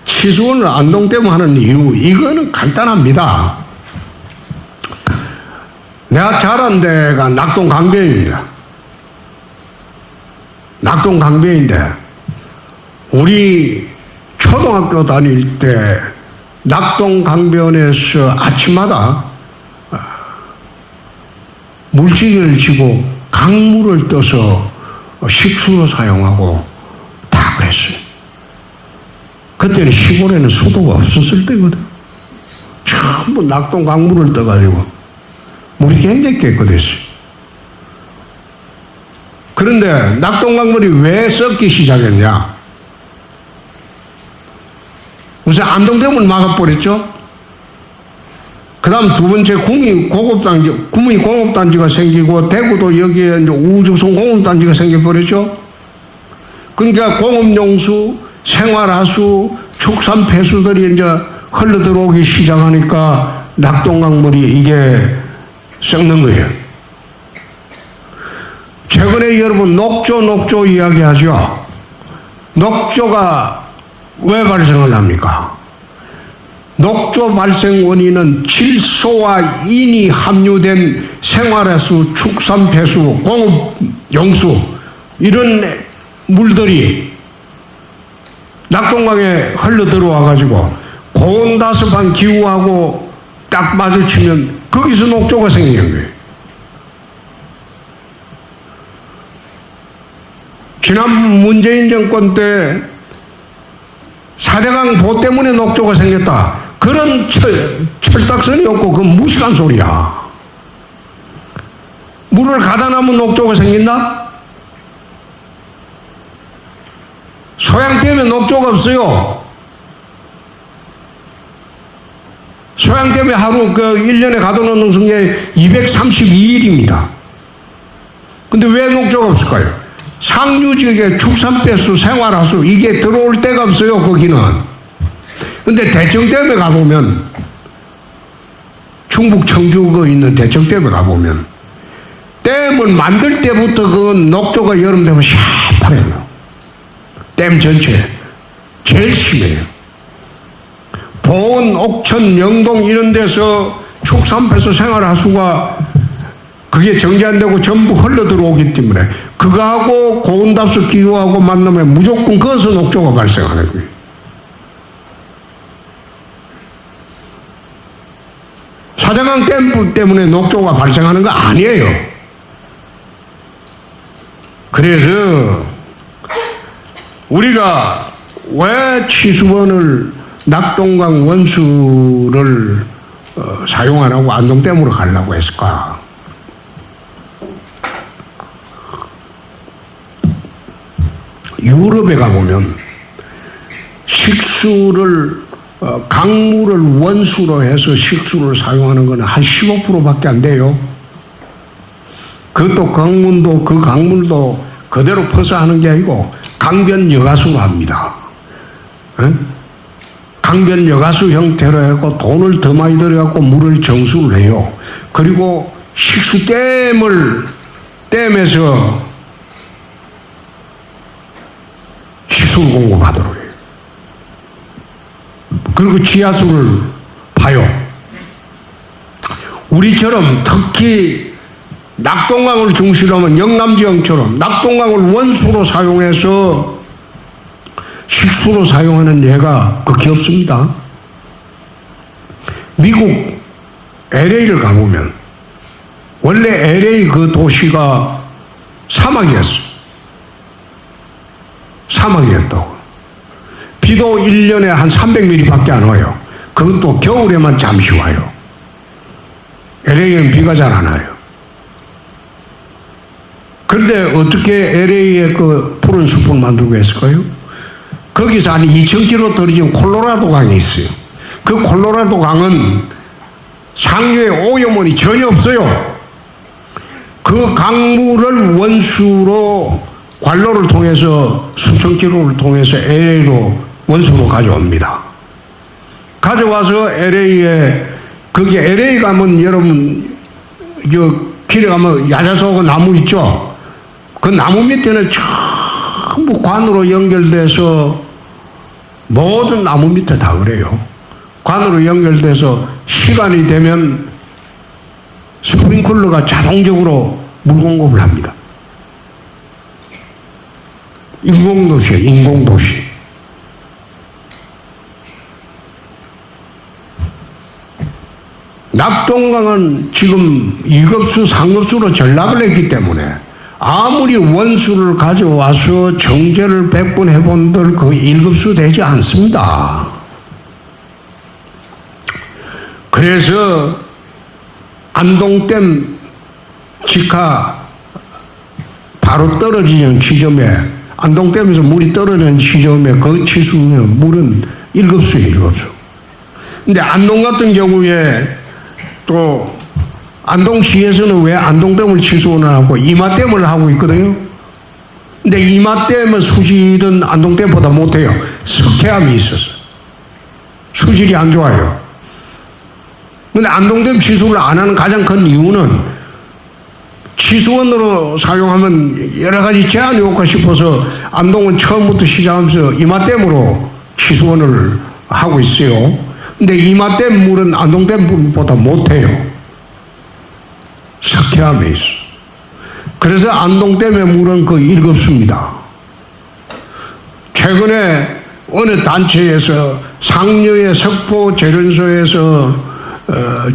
치수원을 안동댐 하는 이유, 이거는 간단합니다. 내가 자란 데가 낙동 강변입니다. 낙동 강변인데 우리 초등학교 다닐 때 낙동 강변에서 아침마다 물지개를 지고 강물을 떠서 식수로 사용하고 다 그랬어요. 그때는 시골에는 수도가 없었을 때거든. 전부 낙동 강물을 떠가지고 물이 굉장히 깨끗했어요. 그런데 낙동 강물이 왜 썩기 시작했냐? 우선 안동댐을 막아버렸죠. 그 다음 두 번째 구미 공업단지가 생기고 대구도 여기에 이제 우주선 공업단지가 생겨버렸죠. 그러니까 공업용수, 생활하수, 축산폐수들이 이제 흘러들어오기 시작하니까 낙동강물이 이게 썩는 거예요. 최근에 여러분 녹조 이야기하죠. 녹조가 왜 발생을 합니까? 녹조 발생 원인은 질소와 인이 함유된 생활해수, 축산폐수, 공업용수 이런 물들이 낙동강에 흘러 들어와 가지고 고온다습한 기후하고 딱 마주치면 거기서 녹조가 생기는 거예요. 지난 문재인 정권 때 4대강 보 때문에 녹조가 생겼다. 그런 철딱선이 없고 그건 무식한 소리야. 물을 가다 놓으면 녹조가 생긴다? 소양댐에 녹조가 없어요. 소양댐에 하루 1년에 가둬놓는 게 232일입니다. 근데 왜 녹조가 없을까요? 상류지역에 축산폐수, 생활하수 이게 들어올 데가 없어요. 거기는. 근데 대청댐에 가보면 충북 청주에 있는 대청댐에 가보면 댐을 만들 때부터 그 녹조가 여름 되면 샤파해요. 댐 전체 제일 심해요. 보은, 옥천, 영동 이런 데서 축산폐수, 생활하수가 그게 정지 안 되고 전부 흘러 들어오기 때문에 그거하고 고온답수 기후하고 만나면 무조건 거기서 녹조가 발생하는 거예요. 사장강 댐 때문에 녹조가 발생하는 거 아니에요. 그래서 우리가 왜 치수원을 낙동강 원수를 사용 안 하고 안동댐으로 가려고 했을까? 유럽에 가보면 식수를 강물을 원수로 해서 식수를 사용하는 것은 한 15%밖에 안 돼요. 그것도 그 강물도 그대로 퍼서 하는 게 아니고 강변 여가수로 합니다. 강변 여가수 형태로 해서 돈을 더 많이 들여갖고 물을 정수를 해요. 그리고 댐에서 식수를 공급하도록 해요. 그리고 지하수를 파요. 우리처럼 특히 낙동강을 중심으로 하면 영남지역처럼 낙동강을 원수로 사용해서 식수로 사용하는 예가 극히 없습니다. 미국 LA를 가보면 원래 LA 그 도시가 사막이었어요. 사막이었다고. 비도 1년에 한 300mm 밖에 안 와요. 그것도 겨울에만 잠시 와요. LA에는 비가 잘 안 와요. 그런데 어떻게 LA에 그 푸른 숲을 만들고 했을까요? 거기서 한 2,000km 떨어진 콜로라도 강이 있어요. 그 콜로라도 강은 상류에 오염원이 전혀 없어요. 그 강물을 원수로 관로를 통해서 수천 킬로를 통해서 LA로 원수로 가져옵니다. 가져와서 LA에, 거기 LA 가면 여러분 길에 가면 야자수하고 나무 있죠? 그 나무 밑에는 전부 관으로 연결돼서 모든 나무 밑에 다 그래요. 관으로 연결돼서 시간이 되면 스프링클러가 자동적으로 물 공급을 합니다. 인공도시예요, 인공도시. 낙동강은 지금 2급수, 3급수로 전락을 했기 때문에 아무리 원수를 가져와서 정제를 100번 해본들 그 1급수 되지 않습니다. 그래서 안동댐 직하 바로 떨어지는 지점에, 안동댐에서 물이 떨어지는 지점에 그 치수면 물은 1급수예요, 1급수. 근데 안동 같은 경우에 또 안동시에서는 왜 안동댐을 취소를 하고 이마댐을 하고 있거든요. 근데 이마댐의 수질은 안동댐보다 못해요. 석회암이 있어서 수질이 안 좋아요. 근데 안동댐 취소를 안 하는 가장 큰 이유는 취수원으로 사용하면 여러 가지 제한이 올까 싶어서 안동은 처음부터 시작하면서 이마댐으로 취수원을 하고 있어요. 근데 이마댐 물은 안동댐 물보다 못해요. 석회암에 있어. 그래서 안동댐의 물은 그 1급수입니다. 최근에 어느 단체에서 상류의 석포 재련소에서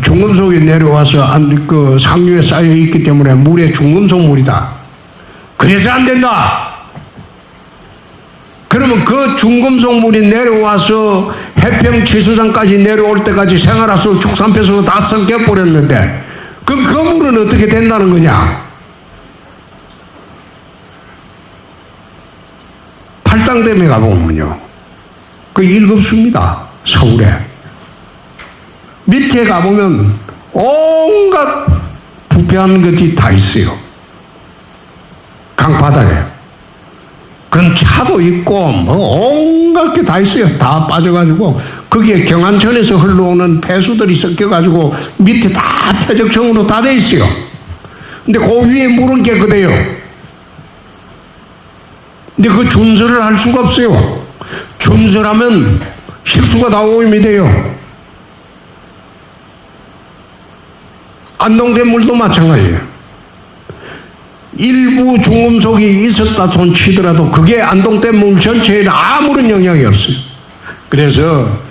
중금속이 내려와서 그 상류에 쌓여 있기 때문에 물에 중금속 물이다. 그래서 안 된다. 그러면 그 중금속 물이 내려와서 해평 취수장까지 내려올 때까지 생활하수 축산폐수로 다 섞여버렸는데 그럼 그 물은 어떻게 된다는 거냐? 팔당댐에 가보면요, 그 1급수입니다. 서울에. 밑에 가보면 온갖 부패한 것이 다 있어요. 강바닥에. 그건 차도 있고 뭐 온갖 게 다 있어요. 다 빠져가지고 거기에 경안천에서 흘러오는 폐수들이 섞여가지고 밑에 다 퇴적청으로 다 돼 있어요. 근데 그 위에 물은 깨끗해요. 근데 그 준설을 할 수가 없어요. 준설하면 실수가 다 오염이 돼요. 안동댐 물도 마찬가지예요. 일부 중금속이 있었다 손 치더라도 그게 안동댐 물 전체에는 아무런 영향이 없어요. 그래서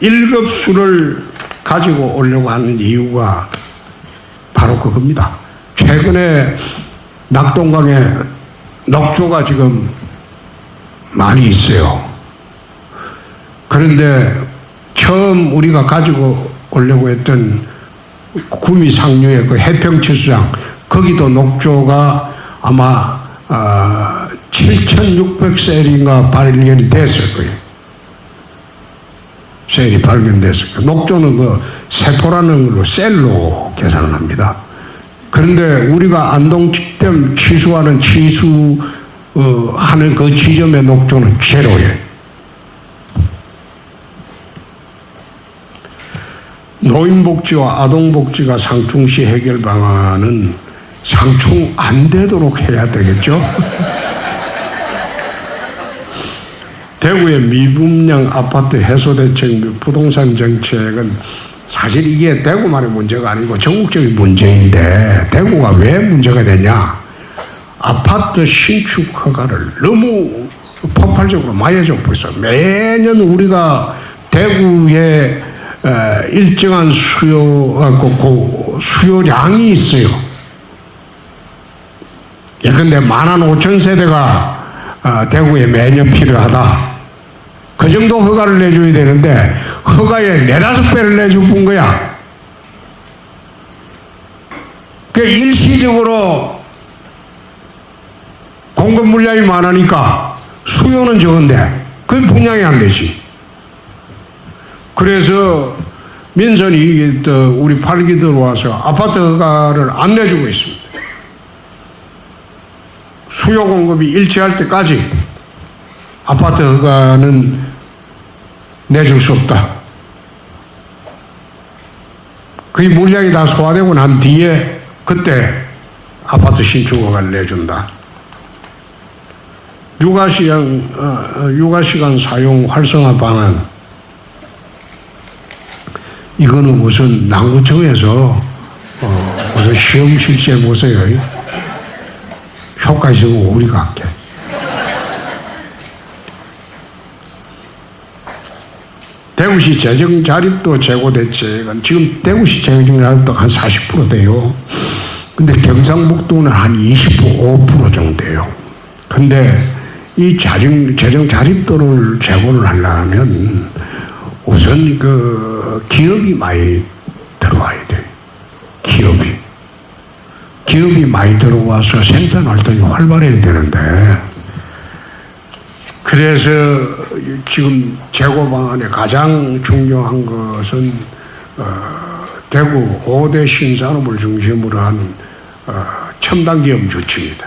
1급수를 가지고 오려고 하는 이유가 바로 그겁니다. 최근에 낙동강에 녹조가 지금 많이 있어요. 그런데 처음 우리가 가지고 오려고 했던 구미 상류의 그 해평치수장, 거기도 녹조가 아마 7,600셀인가 발견이 됐을 거예요. 셀이 발견됐을 거예요. 녹조는 그 세포라는 걸로 셀로 계산을 합니다. 그런데 우리가 안동댐 취수하는 하는 그 지점의 녹조는 제로예요. 노인복지와 아동복지가 상충시 해결 방안은 상충 안 되도록 해야 되겠죠? 대구의 미분양 아파트 해소 대책 및 부동산 정책은 사실 이게 대구만의 문제가 아니고 전국적인 문제인데 대구가 왜 문제가 되냐? 아파트 신축 허가를 너무 폭발적으로 많이 해주고 있어요. 매년 우리가 대구에 일정한 수요량이 있어요. 예컨대 15,000세대가 대구에 매년 필요하다. 그 정도 허가를 내줘야 되는데 허가에 4-5배를 내준 거야. 그 일시적으로 공급 물량이 많으니까 수요는 적은데 그게 분양이 안 되지. 그래서 민선이 우리 8기 들어와서 아파트 허가를 안 내주고 있습니다. 수요 공급이 일치할 때까지 아파트 허가는 내줄 수 없다. 그 물량이 다 소화되고 난 뒤에 그때 아파트 신축 허가를 내준다. 육아시간 사용 활성화 방안, 이거는 우선 남구청에서 우선 시험 실시해 보세요. 효과 있으면 우리가 할게. 대구시 재정 자립도 재고 대책은 지금 대구시 재정 자립도 한 40% 돼요. 근데 경상북도는 한 25% 정도 돼요. 근데 이 재정 자립도를 재고를 하려면 우선 그 기업이 많이 들어와야 돼. 기업이 많이 들어와서 생산 활동이 활발해야 되는데, 그래서 지금 재고 방안에 가장 중요한 것은 대구 5대 신산업을 중심으로 한 첨단 기업 유치입니다.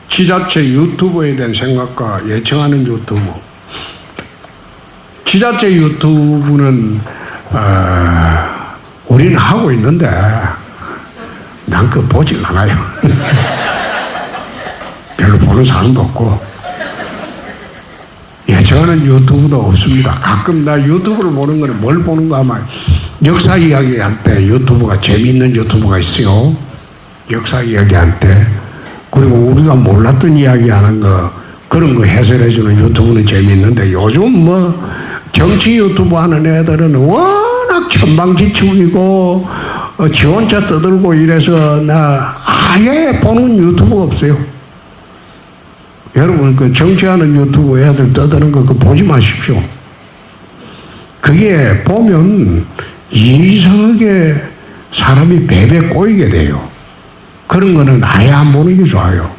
지자체 유튜브에 대한 생각과 예청하는 유튜브. 지자체 유튜브는 우리는 하고 있는데 난 그거 보질 않아요. 별로 보는 사람도 없고 예청하는 유튜브도 없습니다. 가끔 나 유튜브를 보는 거는 뭘 보는가 하면 역사 이야기 할 때 유튜브가 재미있는 유튜브가 있어요. 역사 이야기 할 때. 그리고 우리가 몰랐던 이야기 하는 거, 그런 거 해설해주는 유튜브는 재미있는데 요즘 뭐 정치 유튜브 하는 애들은 워낙 천방지축이고 지 혼자 떠들고 이래서 나 아예 보는 유튜브가 없어요. 여러분 그 정치하는 유튜브 애들 떠드는 거 그거 보지 마십시오. 그게 보면 이상하게 사람이 배배 꼬이게 돼요. 그런 거는 아예 안 보는 게 좋아요.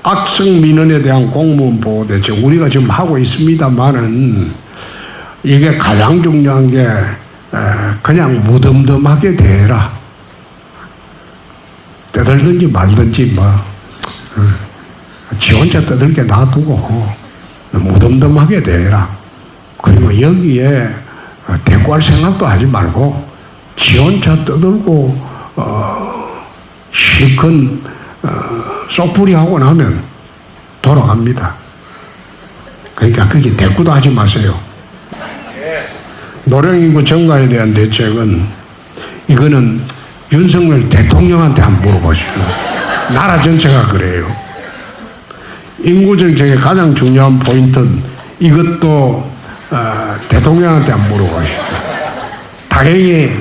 악성 민원에 대한 공무원 보호 대책 우리가 지금 하고 있습니다만은 이게 가장 중요한 게 그냥 무덤덤하게 대해라. 떠들든지 말든지 뭐 지 혼자 떠들게 놔두고 무덤덤하게 대해라. 그리고 여기에 대꾸할 생각도 하지 말고 지 혼자 떠들고 실컷 쏙부리하고 나면 돌아갑니다. 그러니까 그게 대꾸도 하지 마세요. 노령인구 증가에 대한 대책은 이거는 윤석열 대통령한테 한번 물어보시죠. 나라 전체가 그래요. 인구 정책의 가장 중요한 포인트는 이것도 대통령한테 한번 물어보시죠. 당연히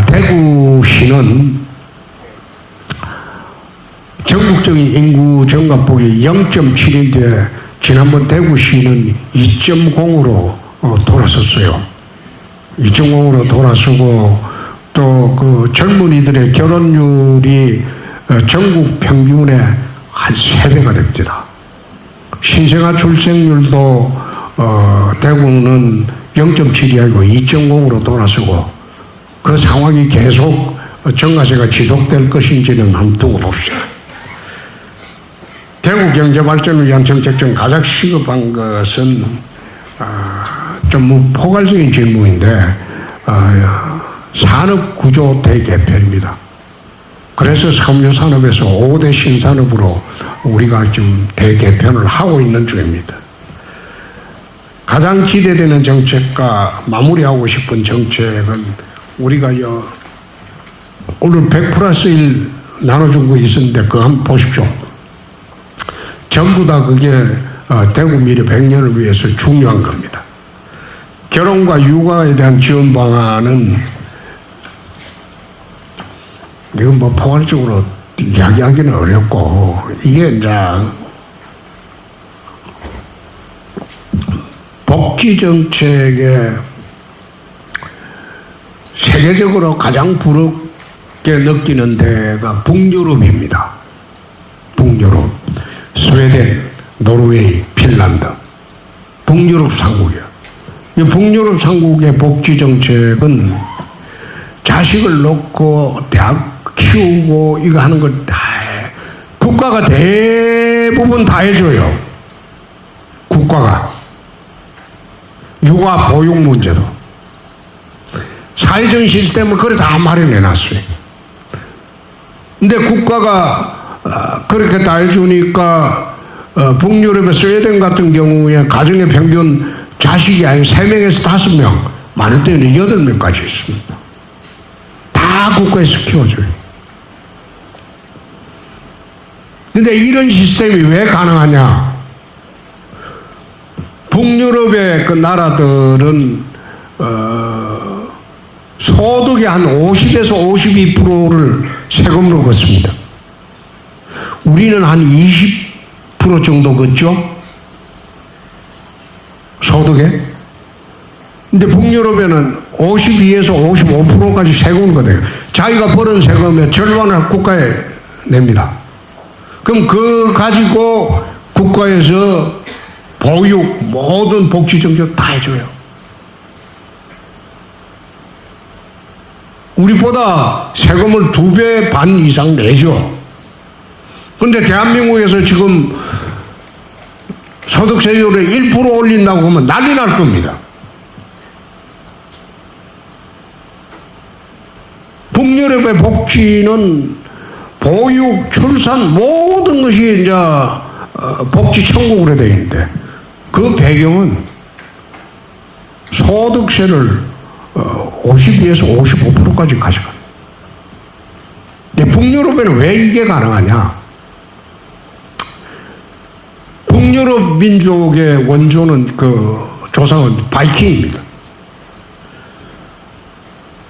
대구시는 전국적인 인구 증가폭이 0.7인데 지난번 대구시는 2.0으로 돌아섰어요. 2.0으로 돌아서고 또 그 젊은이들의 결혼율이 전국 평균의 한 3배가 됩니다. 신생아 출생률도 대구는 0.7이 아니고 2.0으로 돌아서고 그 상황이 계속 증가세가 지속될 것인지는 한번 두고 봅시다. 대구 경제 발전을 위한 정책 중 가장 시급한 것은 좀 포괄적인 질문인데 산업 구조 대개편입니다. 그래서 섬유산업에서 5대 신산업으로 우리가 지금 대개편을 하고 있는 중입니다. 가장 기대되는 정책과 마무리하고 싶은 정책은 우리가 오늘 100+1 나눠준 거 있었는데 그거 한번 보십시오. 전부 다 그게 대구 미래 100년을 위해서 중요한 겁니다. 결혼과 육아에 대한 지원 방안은 이건 뭐 포괄적으로 이야기하기는 어렵고, 이게 이제 복지 정책에 세계적으로 가장 부럽게 느끼는 데가 북유럽입니다. 북유럽, 스웨덴, 노르웨이, 핀란드, 북유럽 상국이에요. 이 북유럽 상국의 복지 정책은 자식을 놓고 대학 키우고 이거 하는 걸 다 해. 국가가 대부분 다 해줘요. 국가가. 육아 보육 문제도. 사회적인 시스템을 그래 다 마련해놨어요. 근데 국가가 그렇게 다 해주니까 북유럽의 스웨덴 같은 경우에 가정의 평균 자식이 아니고 3명에서 5명, 많을 때는 8명까지 있습니다. 다 국가에서 키워줘요. 근데 이런 시스템이 왜 가능하냐? 북유럽의 그 나라들은 소득의 한 50에서 52%를 세금으로 걷습니다. 우리는 한 20% 정도 걷죠? 소득에. 근데 북유럽에는 52에서 55%까지 세금을 걷어요. 자기가 벌은 세금의 절반을 국가에 냅니다. 그럼 그거 가지고 국가에서 보육, 모든 복지 정책 다 해줘요. 우리보다 세금을 2배 반 이상 내죠. 그런데 대한민국에서 지금 소득세율을 1% 올린다고 하면 난리 날 겁니다. 북유럽의 복지는 보육, 출산 모든 것이 이제 복지 천국으로 되어 있는데 그 배경은 소득세를 52에서 55%까지 가져가요. 근데 북유럽에는 왜 이게 가능하냐? 북유럽 민족의 원조는 그 조상은 바이킹입니다.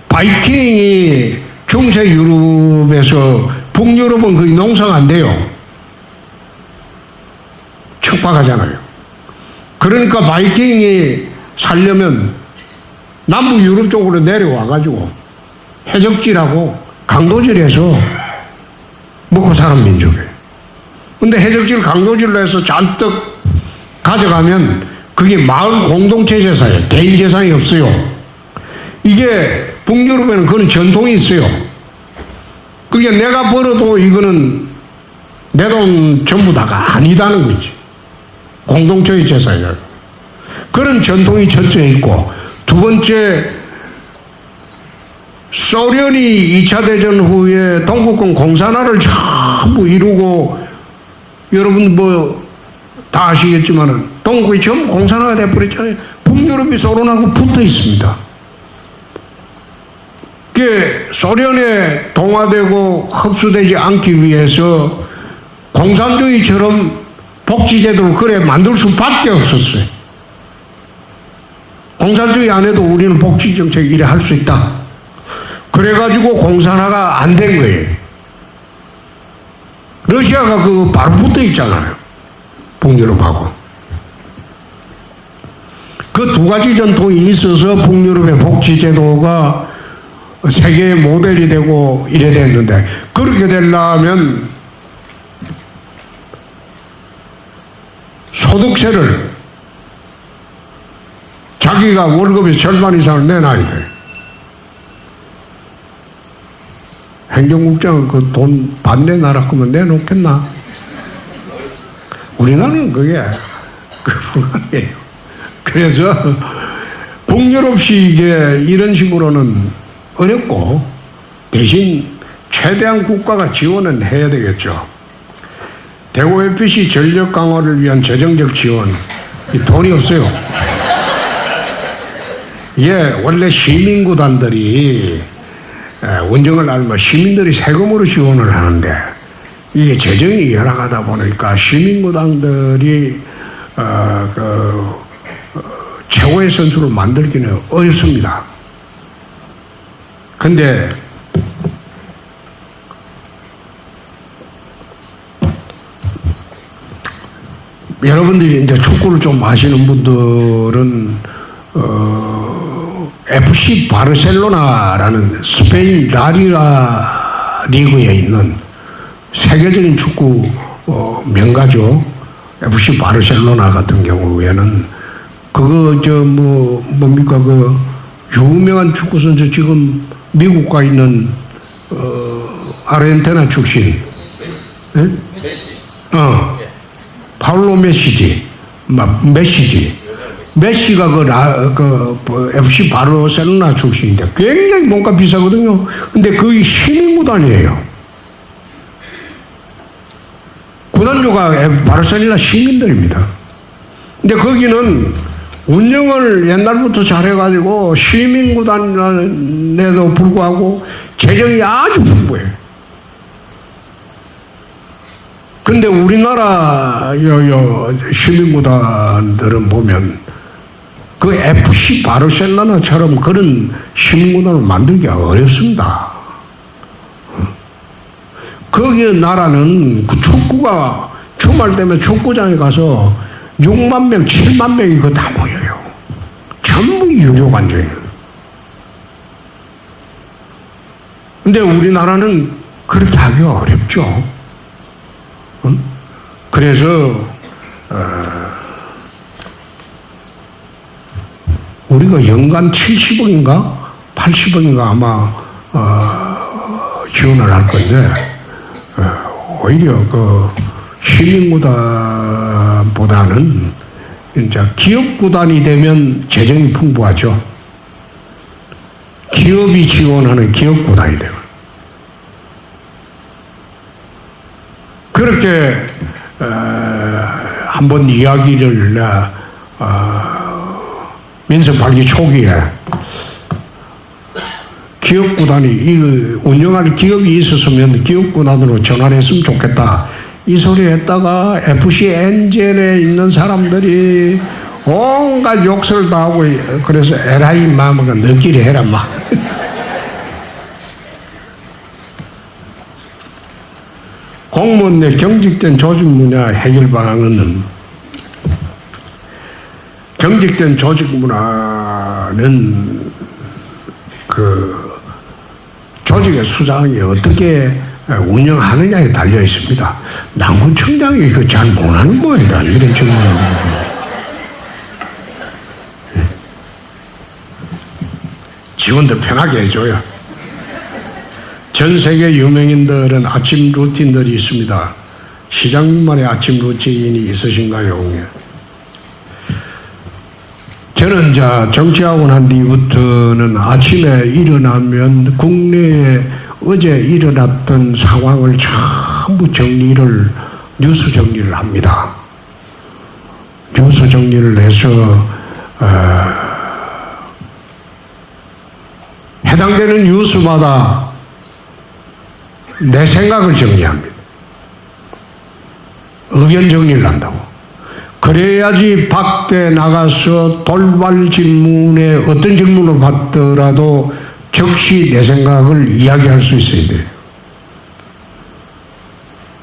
바이킹이 중세 유럽에서 북유럽은 거의 농사가 안 돼요. 척박하잖아요. 그러니까 바이킹이 살려면 남부 유럽 쪽으로 내려와가지고 해적질하고 강도질해서 먹고 사는 민족이에요. 근데 해적질 강도질로 해서 잔뜩 가져가면 그게 마을 공동체 재산이에요. 개인 재산이 없어요. 이게 북유럽에는 그런 전통이 있어요. 그게 내가 벌어도 이거는 내 돈 전부 다가 아니다는 거지. 공동체의 재산이라고. 그런 전통이 첫째 있고, 두 번째, 소련이 2차 대전 후에 동구권 공산화를 전부 이루고, 여러분 뭐 다 아시겠지만은 동구이 전부 공산화가 돼버렸잖아요. 북유럽이 소련하고 붙어 있습니다. 그게 소련에 동화되고 흡수되지 않기 위해서 공산주의처럼 복지제도를 그래 만들 수밖에 없었어요. 공산주의 안에도 우리는 복지정책 이래 할 수 있다. 그래가지고 공산화가 안 된 거예요. 러시아가 그 바로 붙어 있잖아요. 북유럽하고. 그 두 가지 전통이 있어서 북유럽의 복지제도가 세계의 모델이 되고 이래 됐는데, 그렇게 되려면 소득세를 자기가 월급의 절반 이상을 내놔야 돼. 행정국장은 그 돈 반내 나라 거면 내놓겠나? 우리나라는 그게 불가능해요. 그래서 북유럽식의 이런 식으로는 어렵고, 대신 최대한 국가가 지원은 해야 되겠죠. 대구 FC 전력 강화를 위한 재정적 지원, 이 돈이 없어요. 예, 원래 시민구단들이 운정을 알면 시민들이 세금으로 지원을 하는데, 이게 재정이 열악하다 보니까 시민구단들이 최고의 선수를 만들기는 어렵습니다. 근데 여러분들이 이제 축구를 좀 아시는 분들은 FC 바르셀로나라는 스페인 라리가 리그에 있는 세계적인 축구 명가죠. FC 바르셀로나 같은 경우에는 그거 뭡니까 그 유명한 축구 선수 지금 미국 가 있는 아르헨티나 출신. 예? 파울로 메시지. 메시가 그 FC 바르셀로나 출신인데 굉장히 뭔가 비싸거든요. 근데 거의 시민구단이에요. 구단주가 바르셀로나 시민들입니다. 근데 거기는 운영을 옛날부터 잘해가지고 시민구단에도 불구하고 재정이 아주 풍부해요. 근데 우리나라 시민구단들은 보면 그 FC 바르셀로나처럼 그런 시민구단을 만들기가 어렵습니다. 거기 나라는 그 축구가 주말 되면 축구장에 가서 6만 명, 7만 명이 그 다 모여요. 전부 유료 관중이에요. 근데 우리나라는 그렇게 하기가 어렵죠. 그래서 우리가 연간 70억인가 80억인가 아마 지원을 할 건데 오히려 그 시민구단보다는 이제 기업구단이 되면 재정이 풍부하죠. 기업이 지원하는 기업구단이 되고 그렇게 한번 이야기를 민선 발기 초기에 기업구단이 운영하는 기업이 있었으면 기업구단으로 전환했으면 좋겠다. 이 소리 했다가 FC 엔젤에 있는 사람들이 온갖 욕설 다 하고 그래서 에라이 마마가 너끼리 해라 막. 공무원 내 경직된 조직 문화 해결 방안은 경직된 조직 문화는 그 조직의 수장이 어떻게 운영하느냐에 달려 있습니다. 남구청장이 이거 잘 못하는 모양이다. 이런 질문을. 직원들 편하게 해줘요. 전 세계 유명인들은 아침 루틴들이 있습니다. 시장님만의 아침 루틴이 있으신가요? 저는 정치하고 난 뒤부터는 아침에 일어나면 국내에 어제 일어났던 상황을 전부 뉴스 정리를 합니다. 뉴스 정리를 해서 해당되는 뉴스마다 내 생각을 정리합니다. 의견 정리를 한다고. 그래야지 밖에 나가서 돌발 질문에 어떤 질문을 받더라도 즉시 내 생각을 이야기할 수 있어야 돼요.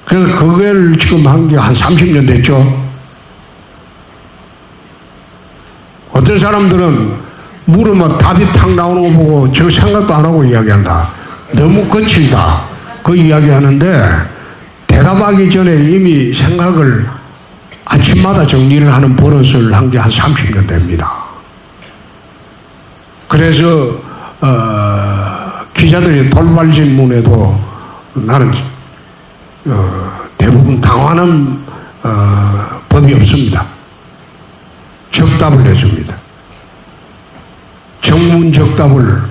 그래서 그걸 지금 한 게 한 30년 됐죠. 어떤 사람들은 물으면 답이 탁 나오는 거 보고 저 생각도 안 하고 이야기한다. 너무 거칠다. 그 이야기하는데 대답하기 전에 이미 생각을 아침마다 정리를 하는 버릇을 한 게 한 30년 됩니다. 그래서 기자들이 돌발 질문에도 나는 대부분 당하는 법이 없습니다. 적답을 해줍니다. 정문적답을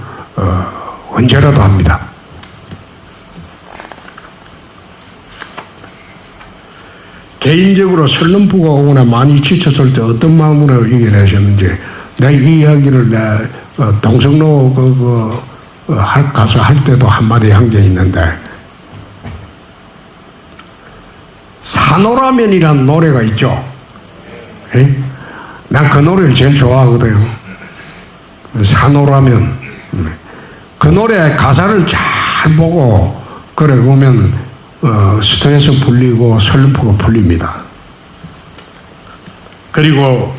언제라도 합니다. 개인적으로 슬럼프가 오거나 많이 지쳤을 때 어떤 마음으로 이겨내셨는지 내가 이 이야기를 동성로 가서 할 때도 한마디 한 게 있는데 산호라면이라는 노래가 있죠. 난 그 노래를 제일 좋아하거든요. 산호라면. 그 노래 가사를 잘 보고 그래 보면 스트레스 풀리고 슬럼프가 풀립니다. 그리고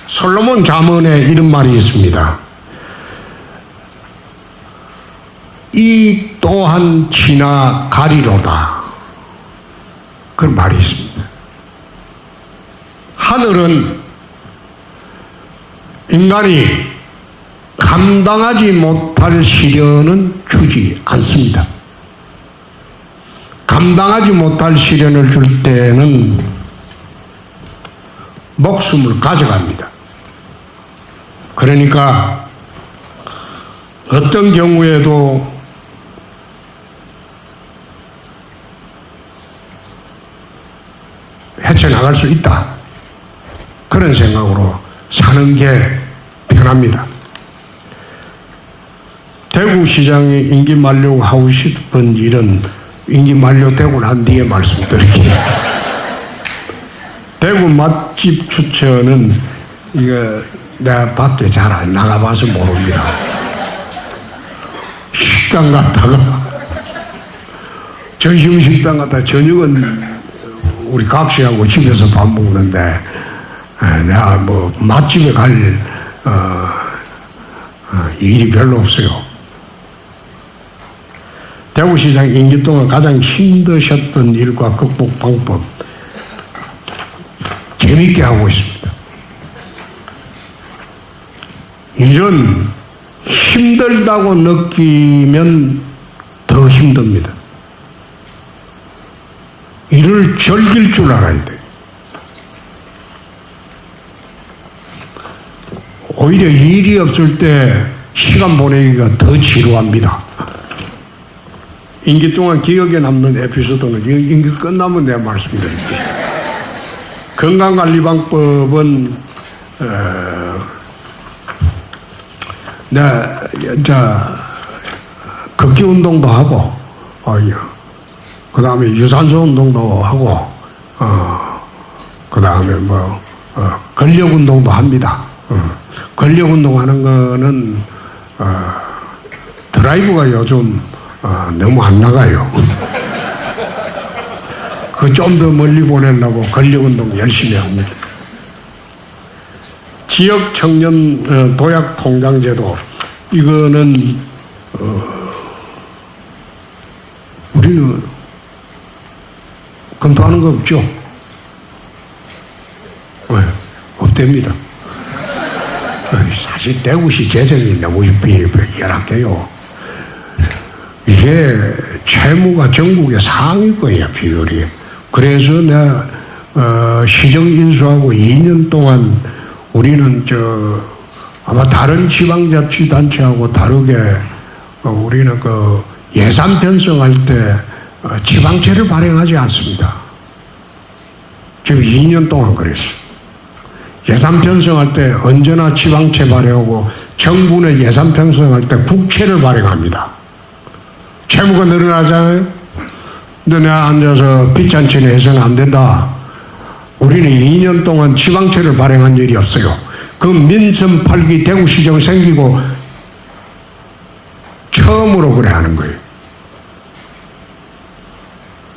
솔로몬 잠언에 이런 말이 있습니다. 이 또한 지나 가리로다. 그런 말이 있습니다. 하늘은 인간이 감당하지 못할 시련은 주지 않습니다. 감당하지 못할 시련을 줄 때는 목숨을 가져갑니다. 그러니까 어떤 경우에도 헤쳐나갈 수 있다. 그런 생각으로 사는 게 편합니다. 대구시장이 임기 만료하고 싶은 일은 임기 만료되고 난 뒤에 말씀드릴게요. 대구 맛집 추천은 이거 내가 밖에 잘 안 나가봐서 모릅니다. 식당 갔다가 점심 식당 갔다가 저녁은 우리 각시하고 집에서 밥 먹는데 내가 뭐 맛집에 갈 일이 별로 없어요. 대구시장 임기 동안 가장 힘드셨던 일과 극복 방법 재밌게 하고 있습니다. 일은 힘들다고 느끼면 더 힘듭니다. 일을 즐길 줄 알아야 돼요. 오히려 일이 없을 때 시간 보내기가 더 지루합니다. 임기 동안 기억에 남는 에피소드는 임기 끝나면 내가 말씀드릴게요. 건강관리방법은 걷기 운동도 하고 그 다음에 유산소 운동도 하고 그 다음에 근력 운동도 합니다. 근력 운동하는 거는 드라이브가 요즘 너무 안 나가요. 그 좀 더 멀리 보내려고 근력 운동 열심히 합니다. 지역 청년 도약 통장제도 이거는 우리는 검토하는 거 없죠? 왜? 없답니다. 사실 대구시 재정이 너무 열악해요. 이게 채무가 전국의 상위권이야, 비율이. 그래서 내가 시정 인수하고 2년 동안 우리는 아마 다른 지방자치단체하고 다르게 우리는 그 예산 편성할 때 지방채를 발행하지 않습니다. 지금 2년 동안 그랬어요. 예산 편성할 때 언제나 지방채 발행하고 정부는 예산 편성할 때 국채를 발행합니다. 채무가 늘어나잖아요. 근데 내가 앉아서 빚잔치 내서는 안 된다. 우리는 2년 동안 지방채를 발행한 일이 없어요. 그 민선 8기 대구시정 생기고 처음으로 그래 하는 거예요.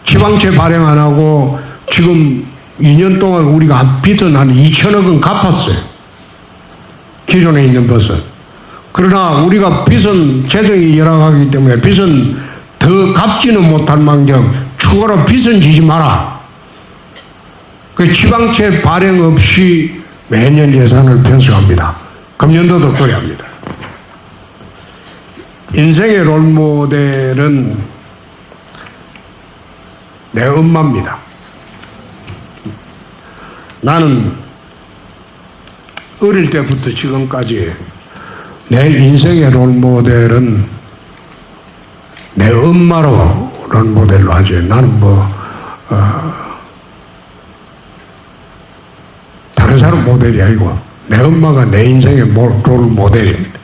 지방채 발행 안 하고 지금 2년 동안 우리가 빚은 한 2천억은 갚았어요. 기존에 있는 것은. 그러나 우리가 빚은 재정이 열악하기 때문에 빚은 더 갚지는 못할 망정 추가로 빚은 지지 마라. 그 지방채 발행 없이 매년 예산을 편성합니다. 금년도도 그래 합니다. 인생의 롤모델은 내 엄마입니다. 나는 어릴 때부터 지금까지 내 인생의 롤모델은 내 엄마로 롤모델로 하죠. 나는 다른 사람 모델이 아니고 내 엄마가 내 인생의 롤모델입니다.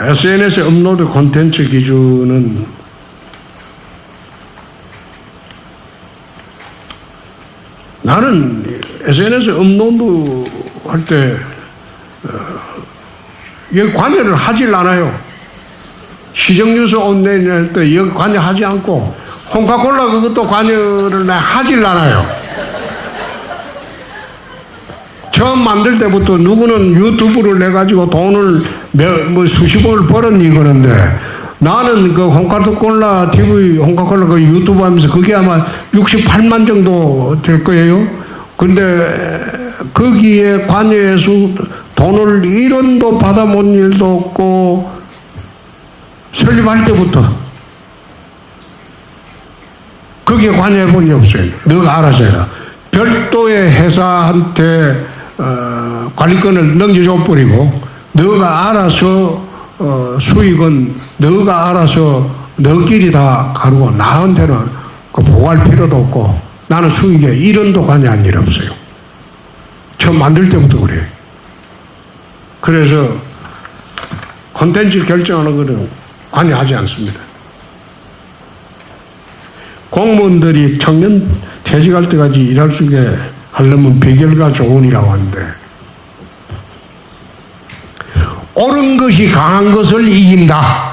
SNS에 업로드 콘텐츠 기준은 나는 SNS에 업로드 할 때 여기 관여를 하질 않아요. 시정뉴스 온라인 할 때 여기 관여하지 않고 홍카콜라 그것도 관여를 하질 않아요. 처음 만들 때부터 누구는 유튜브를 내가지고 돈을 뭐 수십억을 벌었니 그러는데 나는 그 홍카콜라 TV, 홍카콜라 그 유튜브 하면서 그게 아마 68만 정도 될 거예요. 근데 거기에 관여해서 돈을 1원도 받아본 일도 없고 설립할 때부터 거기에 관여해 본 일 없어요. 너가 알아서 해라. 별도의 회사한테 관리권을 넘겨줘 버리고 너가 알아서 수익은 너가 알아서 너끼리 다 가르고 나한테는 그 보고할 필요도 없고 나는 수익에 1원도 관여한 일 없어요. 처음 만들 때부터 그래요. 그래서 콘텐츠 결정하는 것은 관여하지 않습니다. 공무원들이 청년 퇴직할 때까지 일할 수 있게 하려면 비결과 조언이라고 하는데 옳은 것이 강한 것을 이긴다.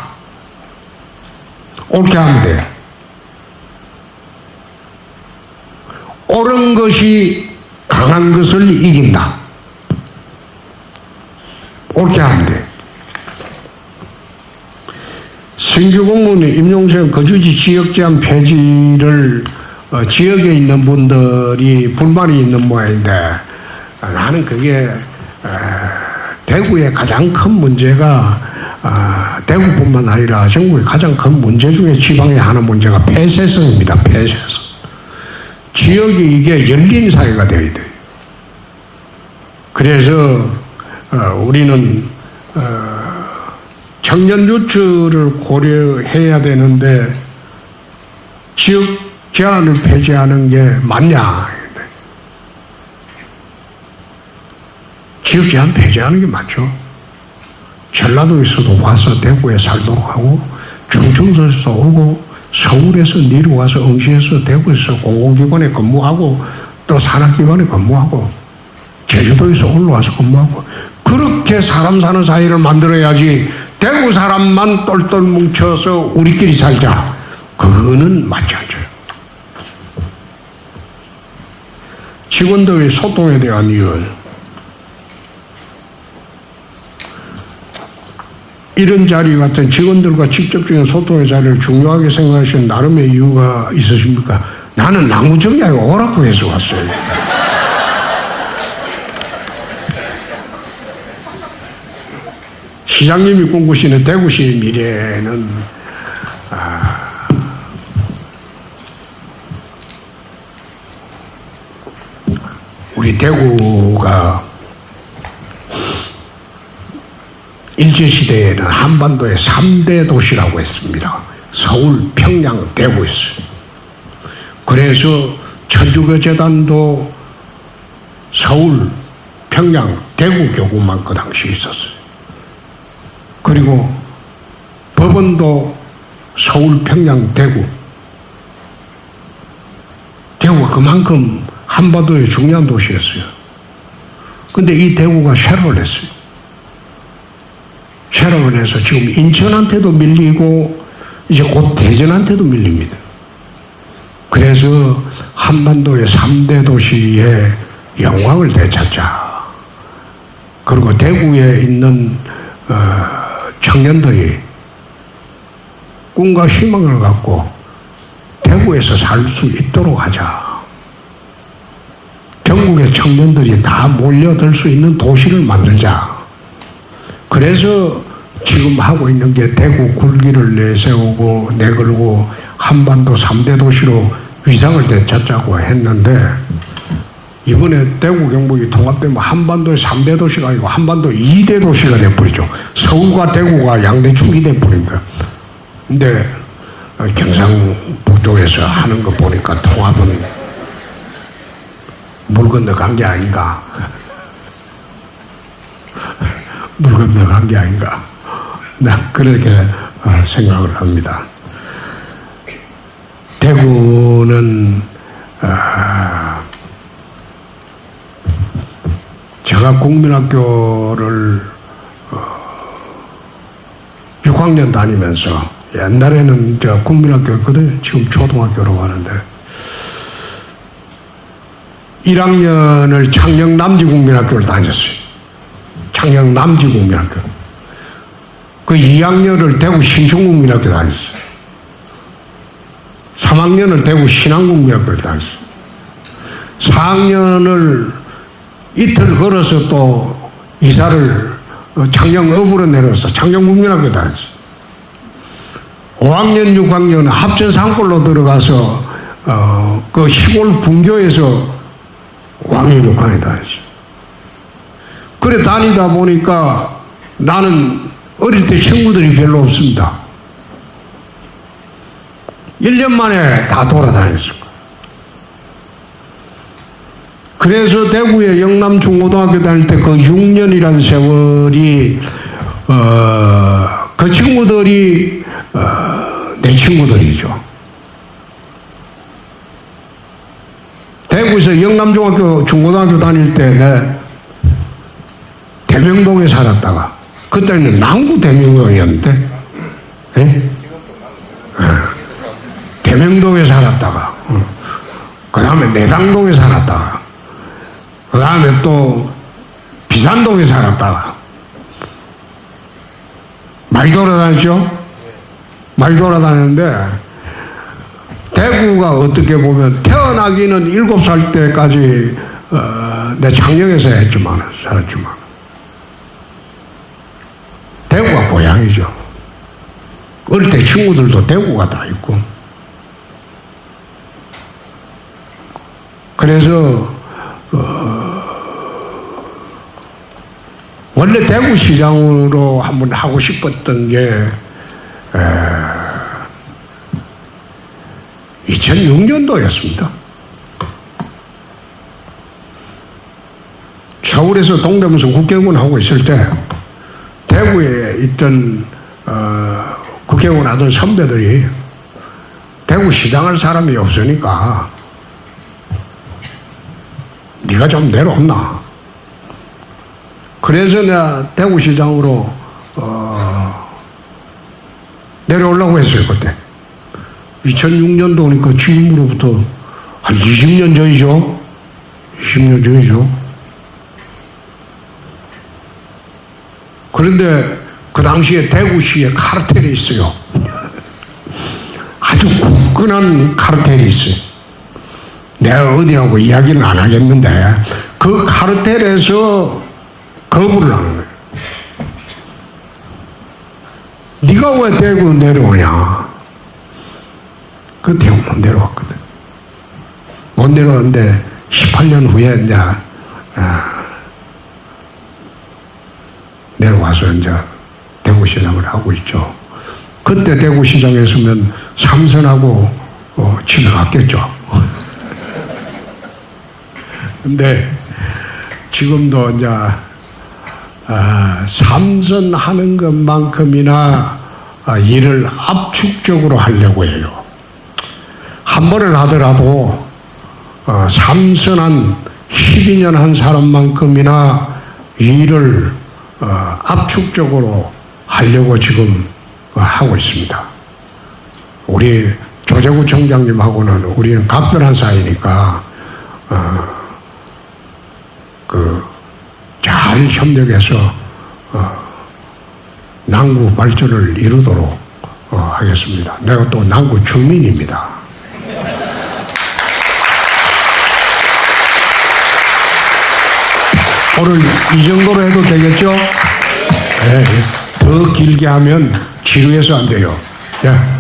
옳게 하면 돼. 옳은 것이 강한 것을 이긴다. 옳게 하면 돼. 신규 공무원의 임용생 거주지 지역 제한 폐지를 지역에 있는 분들이 불만이 있는 모양인데 나는 그게 대구의 가장 큰 문제가 대구뿐만 아니라 전국의 가장 큰 문제 중에 지방의 하나 문제가 폐쇄성입니다. 폐쇄성. 지역이 이게 열린 사회가 되어야 돼요. 그래서 우리는 청년 유치를 고려해야 되는데 지역 제한을 폐지하는 게 맞냐? 지역 제한 폐지하는 게 맞죠. 전라도에서도 와서 대구에 살도록 하고 충청도에서 오고 서울에서 내려와서 응시에서 대구에서 공공기관에 근무하고 또 산학기관에 근무하고 제주도에서 올라와서 근무하고 그렇게 사람 사는 사회를 만들어야지 대구 사람만 똘똘 뭉쳐서 우리끼리 살자. 그거는 맞지 않죠. 직원들의 소통에 대한 이유. 이런 자리 같은 직원들과 직접적인 소통의 자리를 중요하게 생각하시는 나름의 이유가 있으십니까? 나는 나무정이 아니고 오라고 해서 왔어요. 시장님이 꿈꾸시는 대구시의 미래는 우리 대구가 일제시대에는 한반도의 3대 도시라고 했습니다. 서울, 평양, 대구였어요. 그래서 천주교재단도 서울, 평양, 대구 교구만 그 당시 있었어요. 그리고 법원도 서울, 평양, 대구. 대구가 그만큼 한반도의 중요한 도시였어요. 근데 이 대구가 쇠락을 했어요. 쇠락을 해서 지금 인천한테도 밀리고 이제 곧 대전한테도 밀립니다. 그래서 한반도의 3대 도시의 영광을 되찾자. 그리고 대구에 있는 청년들이 꿈과 희망을 갖고 대구에서 살 수 있도록 하자. 전국의 청년들이 다 몰려들 수 있는 도시를 만들자. 그래서 지금 하고 있는 게 대구 굴기를 내세우고 내걸고 한반도 3대 도시로 위상을 되찾자고 했는데 이번에 대구 경북이 통합되면 한반도의 3대 도시가 아니고 한반도 2대 도시가 돼버리죠. 서울과 대구가 양대축이 돼버립니다. 근데 경상북도에서 하는 거 보니까 통합은 물 건너간 게 아닌가. 물 건너간 게 아닌가. 난 그렇게 생각을 합니다. 대구는 제가 국민학교를 6학년 다니면서 옛날에는 저 국민학교였거든. 지금 초등학교로 가는데 1학년을 창녕 남지국민학교를 다녔어요. 창녕 남지국민학교. 그 2학년을 대구 신촌국민학교 다녔어요. 3학년을 대구 신안국민학교를 다녔어요. 4학년을 이틀 걸어서 또 이사를 창녕읍으로 내려서 창녕국민학교 다녔어요. 5학년, 6학년은 합천 산골로 들어가서 그 시골 분교에서 5학년, 6학년 다녔어요. 그래 다니다 보니까 나는 어릴 때 친구들이 별로 없습니다. 1년 만에 다 돌아다녔을 거예요. 그래서 대구의 영남중고등학교 다닐 때 그 6년이라는 세월이 그 친구들이 내 친구들이죠. 대구에서 영남중학교 중고등학교 다닐 때 내 대명동에 살았다가 그때는 남구 대명동이었는데 대명동에 살았다가 그 다음에 내당동에 살았다가 그 다음에 또 비산동에 살았다가 많이 돌아다녔죠? 많이 돌아다녔는데 대구가 어떻게 보면 태어나기는 7살 때까지 내 창녕에서 했지만 살았지만 대구가 고향이죠. 어릴 때 친구들도 대구가 다 있고 그래서 원래 대구시장으로 한번 하고 싶었던 게 2006년도였습니다. 서울에서 동대문에서 국회의원 하고 있을 때 대구에 있던 국회의원 하던 선배들이 대구시장 할 사람이 없으니까 네가 좀 내려온나. 그래서 내가 대구시장으로 내려오려고 했어요. 그때 2006년도니까 지금으로부터 한 20년 전이죠. 20년 전이죠. 그런데 그 당시에 대구시에 카르텔이 있어요. 아주 굳건한 카르텔이 있어요. 내가 어디하고 이야기는 안 하겠는데 그 카르텔에서 거부를 하는 거예요. 네가 왜 대구 내려오냐. 그 대구 못 내려왔거든. 못 내려왔는데 18년 후에 이제 내려와서 이제 대구시장을 하고 있죠. 그때 대구시장에 있으면 삼선하고 집에 갔겠죠. 근데 지금도 이제 삼선하는 것만큼이나 일을 압축적으로 하려고 해요. 한 번을 하더라도 삼선한 12년 한 사람만큼이나 일을 압축적으로 하려고 지금 하고 있습니다. 우리 조재구청장님하고는 우리는 각별한 사이니까 잘 협력해서 남구 발전을 이루도록 하겠습니다. 내가 또 남구 주민입니다. 오늘 이 정도로 해도 되겠죠? 네, 더 길게 하면 지루해서 안 돼요. 네.